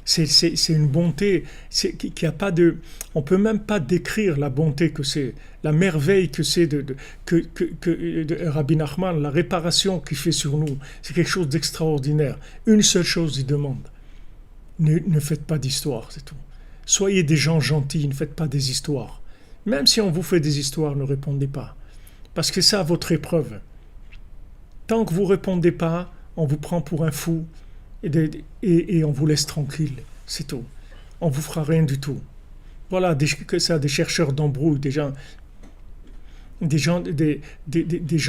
C'est une bonté qui a pas de. On peut même pas décrire la bonté que c'est, la merveille que c'est de Rabbi Nachman, la réparation qu'il fait sur nous. C'est quelque chose d'extraordinaire. Une seule chose, il demande ne faites pas d'histoire, c'est tout. Soyez des gens gentils, ne faites pas des histoires. Même si on vous fait des histoires, ne répondez pas. Parce que c'est ça votre épreuve. Tant que vous répondez pas, on vous prend pour un fou. Et on vous laisse tranquille, c'est tout. On vous fera rien du tout. Voilà, des chercheurs d'embrouille, des gens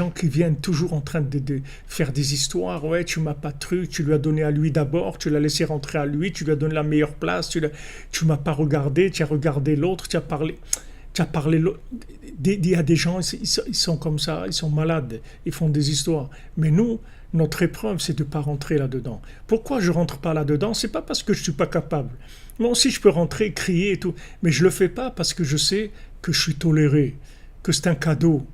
qui viennent toujours en train de faire des histoires. Ouais, tu m'as pas truc, tu lui as donné à lui d'abord, tu l'as laissé rentrer à lui, tu lui as donné la meilleure place, tu m'as pas regardé, tu as regardé l'autre, tu as parlé l'autre. Il y a des gens, ils sont comme ça, ils sont malades, ils font des histoires. Mais nous, notre épreuve, c'est de ne pas rentrer là-dedans. Pourquoi je ne rentre pas là-dedans? C'est pas parce que je ne suis pas capable. Moi aussi, je peux rentrer, crier et tout. Mais je ne le fais pas parce que je sais que je suis toléré, que c'est un cadeau,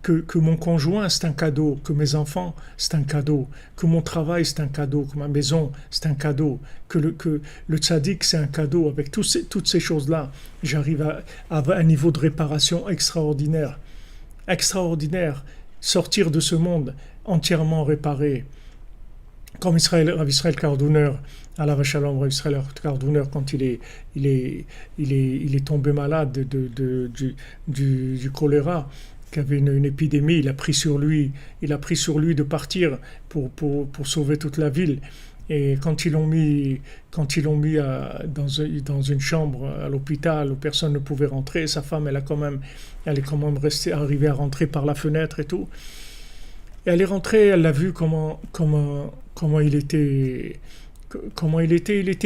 que mon conjoint, c'est un cadeau, que mes enfants, c'est un cadeau, que mon travail, c'est un cadeau, que ma maison, c'est un cadeau, que le tzaddik, c'est un cadeau. Avec toutes ces choses-là, j'arrive à un niveau de réparation extraordinaire. Extraordinaire. Sortir de ce monde entièrement réparé. Comme Rav Israël Kardouner, Alav Shalom, Rav Israël Kardouner, quand il est tombé malade du choléra, qu'il y avait une épidémie, il a pris sur lui de partir pour sauver toute la ville. Et quand ils l'ont mis dans une chambre à l'hôpital où personne ne pouvait rentrer, sa femme elle est quand même arrivée à rentrer par la fenêtre et tout. Et elle est rentrée, elle l'a vu comment il était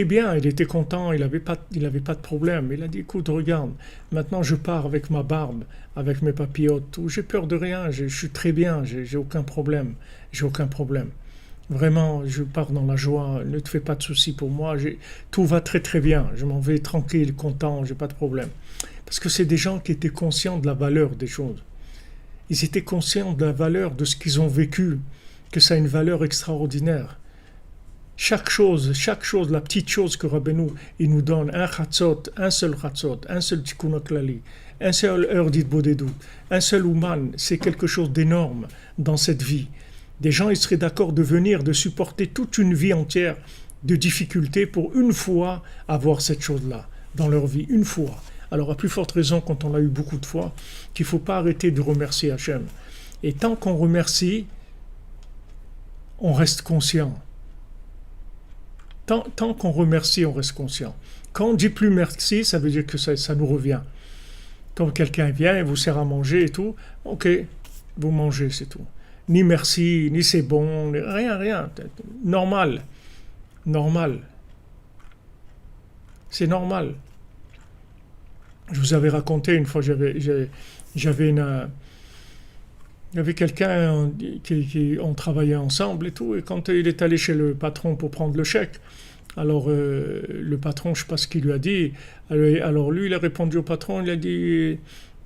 bien, il était content, il avait pas de problème. Il a dit écoute, regarde, maintenant je pars avec ma barbe, avec mes papillotes, j'ai peur de rien, je suis très bien, j'ai aucun problème. Vraiment, je pars dans la joie, ne te fais pas de soucis pour moi, tout va très très bien, je m'en vais tranquille, content, j'ai pas de problème. Parce que c'est des gens qui étaient conscients de la valeur des choses. Ils étaient conscients de la valeur de ce qu'ils ont vécu, que ça a une valeur extraordinaire. Chaque chose, la petite chose que Rabbeinu il nous donne, un seul chatzot, un seul tikkun haklali, un seul heure d'itbodedut, un seul ouman, c'est quelque chose d'énorme dans cette vie. Des gens, ils seraient d'accord de venir, de supporter toute une vie entière de difficultés pour une fois avoir cette chose-là dans leur vie, une fois. Alors à plus forte raison quand on l'a eu beaucoup de fois, qu'il ne faut pas arrêter de remercier Hachem. Et tant qu'on remercie, on reste conscient. Tant qu'on remercie, on reste conscient. Quand on dit plus merci, ça veut dire que ça nous revient. Quand quelqu'un vient et vous sert à manger et tout, ok, vous mangez, c'est tout. Ni merci, ni c'est bon, rien. Normal. Normal. C'est normal. Je vous avais raconté une fois, j'avais il y avait quelqu'un on travaillait ensemble et tout, et quand il est allé chez le patron pour prendre le chèque, alors le patron, je ne sais pas ce qu'il lui a dit, alors lui il a répondu au patron, il a dit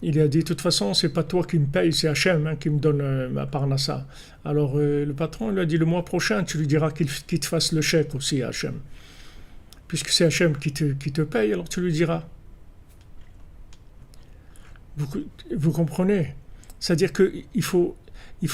de toute façon c'est pas toi qui me paye, c'est Hachem qui me donne ma parnassa. Alors le patron lui a dit le mois prochain tu lui diras qu'il te fasse le chèque aussi Hachem. Puisque c'est Hachem qui te paye, alors tu lui diras. Vous comprenez? C'est-à-dire qu'il faut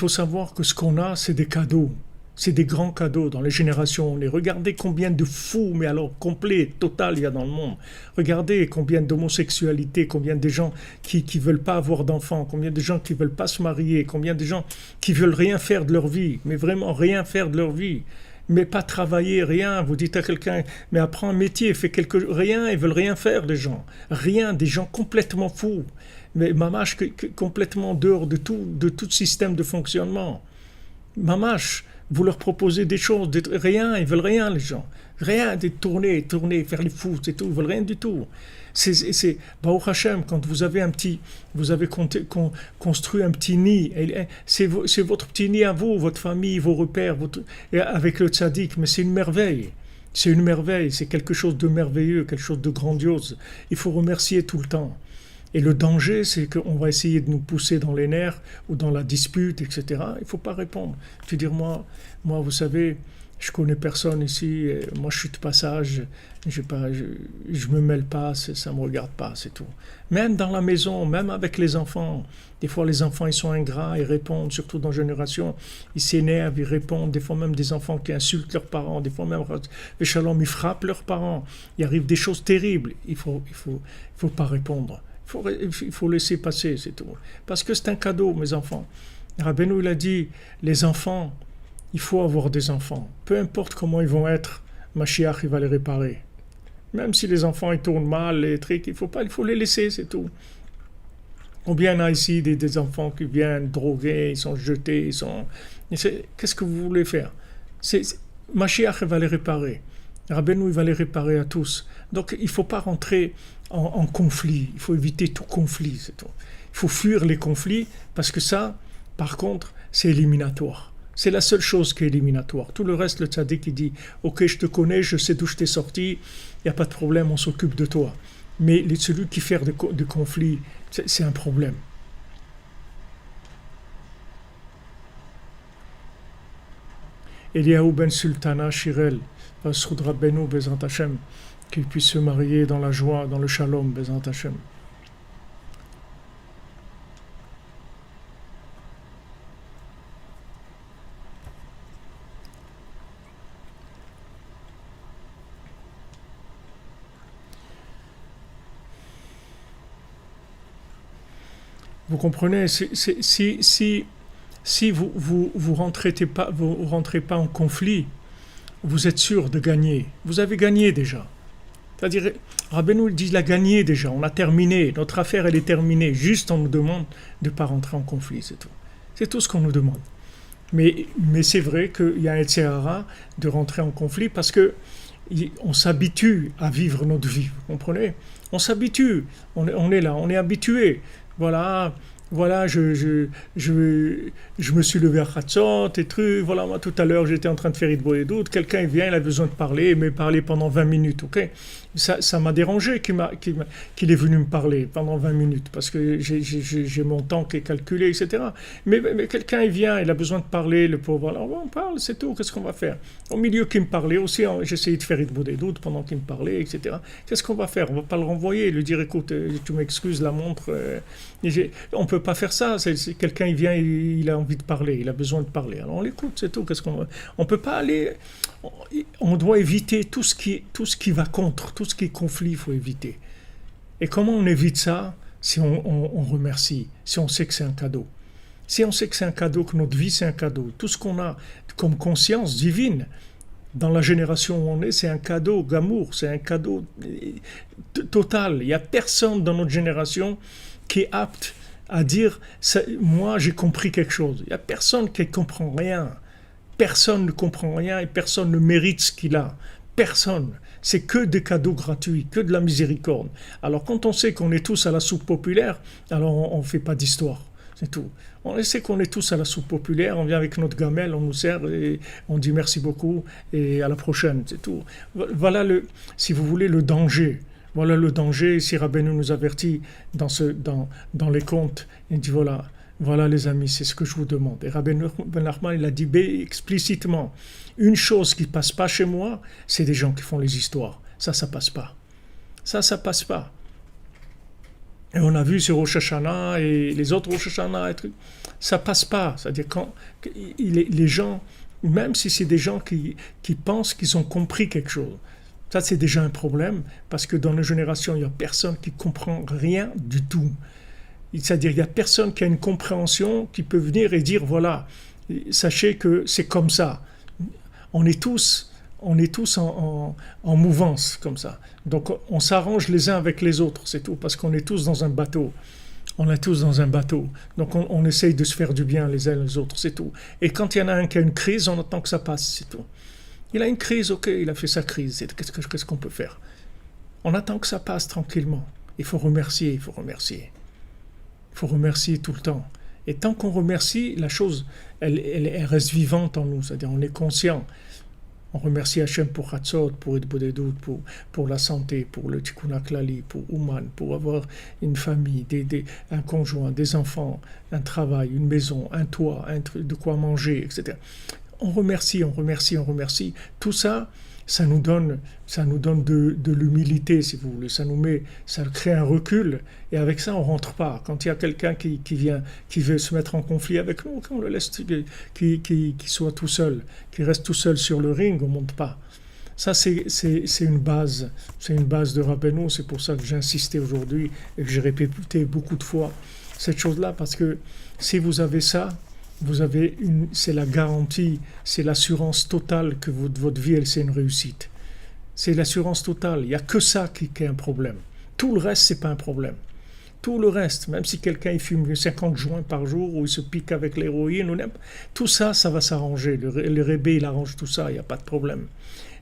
savoir que ce qu'on a, c'est des cadeaux. C'est des grands cadeaux dans les générations. Regardez combien de fous, mais alors complets, total, il y a dans le monde. Regardez combien d'homosexualité, combien de gens qui ne veulent pas avoir d'enfants, combien de gens qui ne veulent pas se marier, combien de gens qui veulent rien faire de leur vie, mais vraiment rien faire de leur vie. Mais pas travailler, rien. Vous dites à quelqu'un, mais apprends un métier, fais rien, ils veulent rien faire, les gens. Rien, des gens complètement fous. Mais mamache, complètement dehors de tout système de fonctionnement. Mamache, vous leur proposez des choses, rien, ils veulent rien, les gens. Rien, de tourner, faire les fous, c'est tout, ils veulent rien du tout. C'est Baruch Hashem, quand vous avez construit un petit nid, c'est votre petit nid à vous, votre famille, vos repères, avec le tzaddik, mais c'est une merveille. C'est une merveille, c'est quelque chose de merveilleux, quelque chose de grandiose. Il faut remercier tout le temps. Et le danger, c'est qu'on va essayer de nous pousser dans les nerfs ou dans la dispute, etc. Il ne faut pas répondre. Tu dis, moi, vous savez, je connais personne ici, moi je suis de passage, je me mêle pas, ça me regarde pas, c'est tout. Même dans la maison, même avec les enfants, des fois les enfants ils sont ingrats, ils répondent, surtout dans la génération, ils s'énervent, ils répondent, des fois même des enfants qui insultent leurs parents, des fois même les shalom, ils frappent leurs parents, il arrive des choses terribles, il faut pas répondre. Il faut laisser passer, c'est tout. Parce que c'est un cadeau, mes enfants. Rabbeinu, il a dit, les enfants, il faut avoir des enfants. Peu importe comment ils vont être, Mashiach, il va les réparer. Même si les enfants, ils tournent mal, les trucs, il faut les laisser, c'est tout. Combien il y en a ici des enfants qui viennent droguer, ils sont jetés, Qu'est-ce que vous voulez faire? Mashiach, il va les réparer. Rabbeinu, il va les réparer à tous. Donc, il ne faut pas rentrer en conflit. Il faut éviter tout conflit, c'est tout. Il faut fuir les conflits parce que ça, par contre, c'est éliminatoire. C'est la seule chose qui est éliminatoire. Tout le reste, le tzaddik, il dit « Ok, je te connais, je sais d'où je t'ai sorti, il n'y a pas de problème, on s'occupe de toi. » Mais celui qui fait de conflits, c'est un problème. Eliyahu ben Sultana Shirel, Vasrud Rabbeinu Bezrat Hashem, qu'il puisse se marier dans la joie, dans le shalom Bezrat Hashem. Vous comprenez, si vous rentrez pas en conflit, vous êtes sûr de gagner. Vous avez gagné déjà. C'est-à-dire, Rabbeinu dit, il a gagné déjà, on a terminé, notre affaire elle est terminée. Juste on nous demande de ne pas rentrer en conflit, c'est tout. C'est tout ce qu'on nous demande. Mais c'est vrai qu'il y a un Etzer de rentrer en conflit parce que on s'habitue à vivre notre vie, vous comprenez? On s'habitue, on est là, on est habitué. Voilà, je me suis levé à Khatzot et trucs. Voilà, moi tout à l'heure j'étais en train de faire Idbo et doute. Quelqu'un vient, il a besoin de parler, mais parler pendant 20 minutes, ok? Ça m'a dérangé qu'il est venu me parler pendant 20 minutes parce que j'ai mon temps qui est calculé, etc. Mais quelqu'un il vient, il a besoin de parler, le pauvre. Alors on parle, c'est tout, qu'est-ce qu'on va faire? Au milieu qu'il me parlait aussi, j'essayais de faire Idbo et doute pendant qu'il me parlait, etc. Qu'est-ce qu'on va faire? On va pas le renvoyer, lui dire écoute, tu m'excuses, la montre. On peut pas faire ça. Quelqu'un il vient, il a envie de parler, il a besoin de parler. Alors on l'écoute, c'est tout. On peut pas aller. On doit éviter tout ce qui va contre, tout ce qui est conflit, il faut éviter. Et comment on évite ça? Si on remercie, si on sait que c'est un cadeau. Si on sait que c'est un cadeau, que notre vie c'est un cadeau, tout ce qu'on a, comme conscience divine. Dans la génération où on est, c'est un cadeau d'amour, c'est un cadeau total. Il n'y a personne dans notre génération qui est apte à dire moi j'ai compris quelque chose. Il n'y a personne qui ne comprend rien. Personne ne comprend rien et personne ne mérite ce qu'il a. Personne. C'est que des cadeaux gratuits, que de la miséricorde. Alors quand on sait qu'on est tous à la soupe populaire, alors on ne fait pas d'histoire. C'est tout. On sait qu'on est tous à la soupe populaire, on vient avec notre gamelle, on nous sert et on dit merci beaucoup et à la prochaine, c'est tout. Voilà si vous voulez, le danger. Voilà le danger. Si Rabbeinu nous avertit dans les contes, il dit voilà les amis, c'est ce que je vous demande. Et Rabbeinu Ben Nachman, il a dit explicitement, une chose qui passe pas chez moi, c'est des gens qui font les histoires. Ça passe pas. Ça passe pas. Et on a vu sur Rosh Hashanah et les autres Rosh Hashanah, ça passe pas. C'est-à-dire quand les gens, même si c'est des gens qui pensent qu'ils ont compris quelque chose, ça c'est déjà un problème, parce que dans nos générations, il n'y a personne qui comprend rien du tout. C'est-à-dire il n'y a personne qui a une compréhension, qui peut venir et dire voilà, sachez que c'est comme ça. On est tous en mouvance comme ça. Donc on s'arrange les uns avec les autres, c'est tout, parce qu'on est tous dans un bateau. On est tous dans un bateau. Donc on essaye de se faire du bien les uns les autres, c'est tout. Et quand il y en a un qui a une crise, on attend que ça passe, c'est tout. Il a une crise, ok, il a fait sa crise, qu'est-ce qu'on peut faire? On attend que ça passe tranquillement. Il faut remercier. Il faut remercier tout le temps. Et tant qu'on remercie, la chose, elle reste vivante en nous, c'est-à-dire on est conscient. On remercie Hachem pour Hatzot, pour Idbodedout, pour la santé, pour le Tikkun HaKlali, pour Ouman, pour avoir une famille, un conjoint, des enfants, un travail, une maison, un toit, de quoi manger, etc. On remercie. Tout ça, ça nous donne de l'humilité, si vous voulez. Ça crée un recul, et avec ça, on rentre pas. Quand il y a quelqu'un qui veut se mettre en conflit avec nous, qu'on le laisse, qu'il soit tout seul, qu'il reste tout seul sur le ring, on monte pas. Ça, c'est une base de Rabbeinu. C'est pour ça que j'ai insisté aujourd'hui et que j'ai répété beaucoup de fois cette chose-là, parce que si vous avez ça, c'est la garantie, c'est l'assurance totale que votre vie, c'est une réussite. C'est l'assurance totale. Il n'y a que ça qui est un problème. Tout le reste, c'est pas un problème. Tout le reste, même si quelqu'un il fume 50 joints par jour ou il se pique avec l'héroïne, tout ça, ça va s'arranger. Le rébé, il arrange tout ça, il n'y a pas de problème.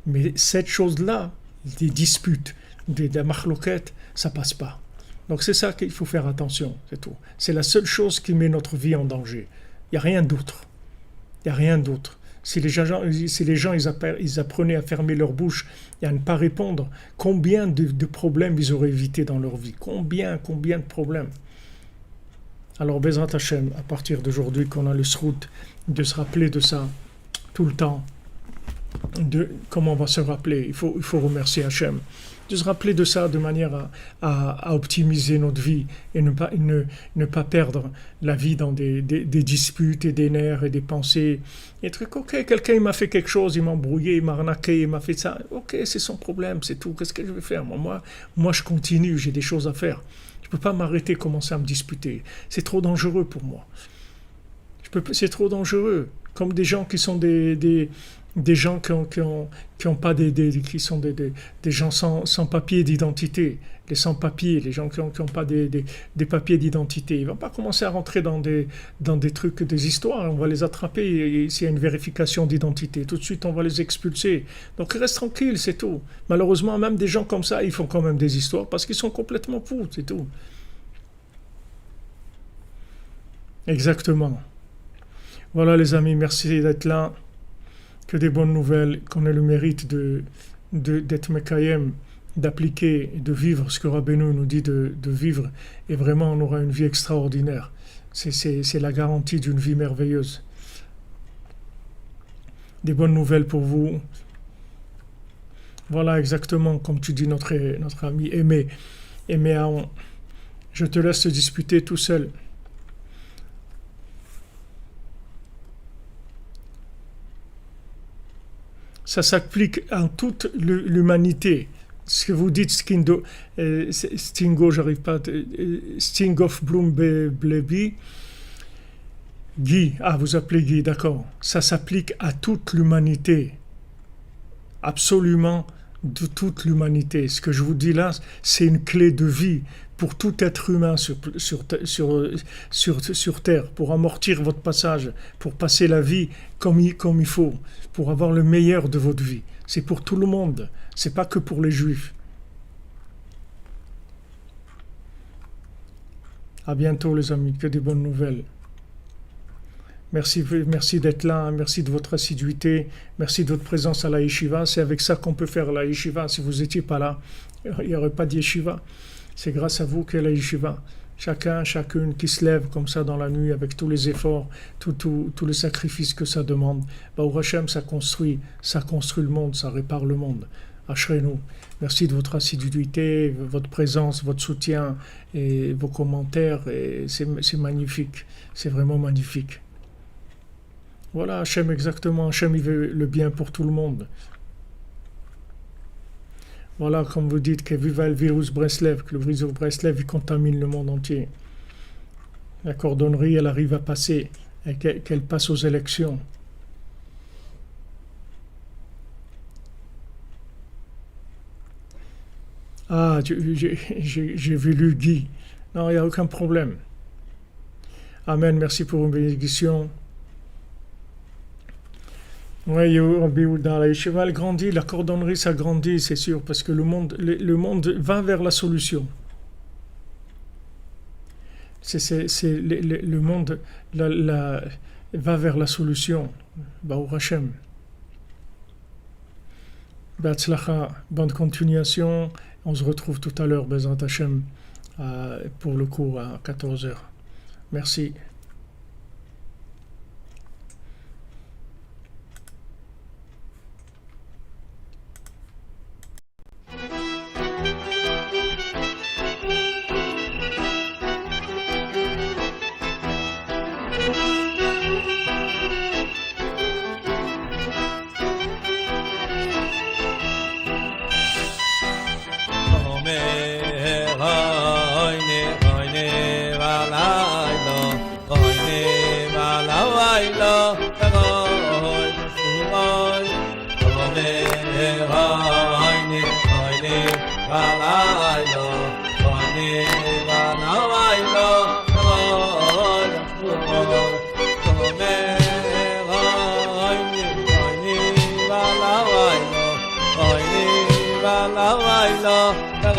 Mais cette chose-là, des disputes, des machloquettes, ça passe pas. Donc c'est ça qu'il faut faire attention, c'est tout. C'est la seule chose qui met notre vie en danger. Il n'y a rien d'autre. Si les gens ils apprenaient à fermer leur bouche et à ne pas répondre, combien de problèmes ils auraient évité dans leur vie? Combien de problèmes? Alors, Bezrat Hashem, à partir d'aujourd'hui, qu'on a le srout de se rappeler de ça tout le temps, comment on va se rappeler? Il faut remercier Hashem. De se rappeler de ça de manière à optimiser notre vie et ne pas perdre la vie dans des disputes et des nerfs et des pensées. Et trucs, ok, quelqu'un il m'a fait quelque chose, il m'a embrouillé, il m'a arnaqué, il m'a fait ça. Ok, c'est son problème, c'est tout. Qu'est-ce que je vais faire? Moi, je continue, j'ai des choses à faire. Je ne peux pas m'arrêter, commencer à me disputer. C'est trop dangereux pour moi. C'est trop dangereux. Comme des gens qui sont des gens qui ont pas qui sont des gens sans papier d'identité, les sans-papiers, les gens qui ont pas des papiers d'identité. Ils vont pas commencer à rentrer dans des trucs, des histoires. On va les attraper et s'il y a une vérification d'identité. Tout de suite, on va les expulser. Donc, reste tranquille, c'est tout. Malheureusement, même des gens comme ça, ils font quand même des histoires parce qu'ils sont complètement fous, c'est tout. Exactement. Voilà les amis, merci d'être là. Que des bonnes nouvelles, qu'on ait le mérite d'être Mekayem, d'appliquer et de vivre ce que Rabbeinu nous dit de vivre. Et vraiment, on aura une vie extraordinaire. C'est la garantie d'une vie merveilleuse. Des bonnes nouvelles pour vous. Voilà exactement comme tu dis notre ami Aimé Aon. Je te laisse te disputer tout seul. Ça s'applique à toute l'humanité. Ce que vous dites, Stingo, j'arrive pas, Sting of Bloom Blebi, Guy, ah, vous appelez Guy, d'accord. Ça s'applique à toute l'humanité. Absolument de toute l'humanité. Ce que je vous dis là, c'est une clé de vie pour tout être humain sur Terre, pour amortir votre passage, pour passer la vie comme il faut, pour avoir le meilleur de votre vie. C'est pour tout le monde, c'est pas que pour les Juifs. À bientôt les amis, que des bonnes nouvelles. Merci, merci d'être là, merci de votre assiduité, merci de votre présence à la yeshiva. C'est avec ça qu'on peut faire la yeshiva. Si vous n'étiez pas là, il n'y aurait pas de yeshiva. C'est grâce à vous qu'est la yeshiva. Chacun, chacune qui se lève comme ça dans la nuit avec tous les efforts, tous les sacrifices que ça demande. Au Hachem, ça construit le monde, ça répare le monde. Ashrenu. Merci de votre assiduité, votre présence, votre soutien et vos commentaires. Et c'est magnifique, c'est vraiment magnifique. Voilà, Hachem exactement, Hachem il veut le bien pour tout le monde. Voilà, comme vous dites, que viva le virus Breslev, que le virus Breslev il contamine le monde entier. La cordonnerie, elle arrive à passer, et qu'elle passe aux élections. Ah, j'ai vu lu Guy. Non, il n'y a aucun problème. Amen, merci pour vos bénédictions. Oui, dans la yeshiva, elle grandit, la cordonnerie, ça grandit, c'est sûr, parce que le monde va vers la solution. Le monde va vers la solution. Baruch Hashem. Be'atzlacha, bonne continuation. On se retrouve tout à l'heure, Bezrat Hashem, pour le cours à 14h. Merci. la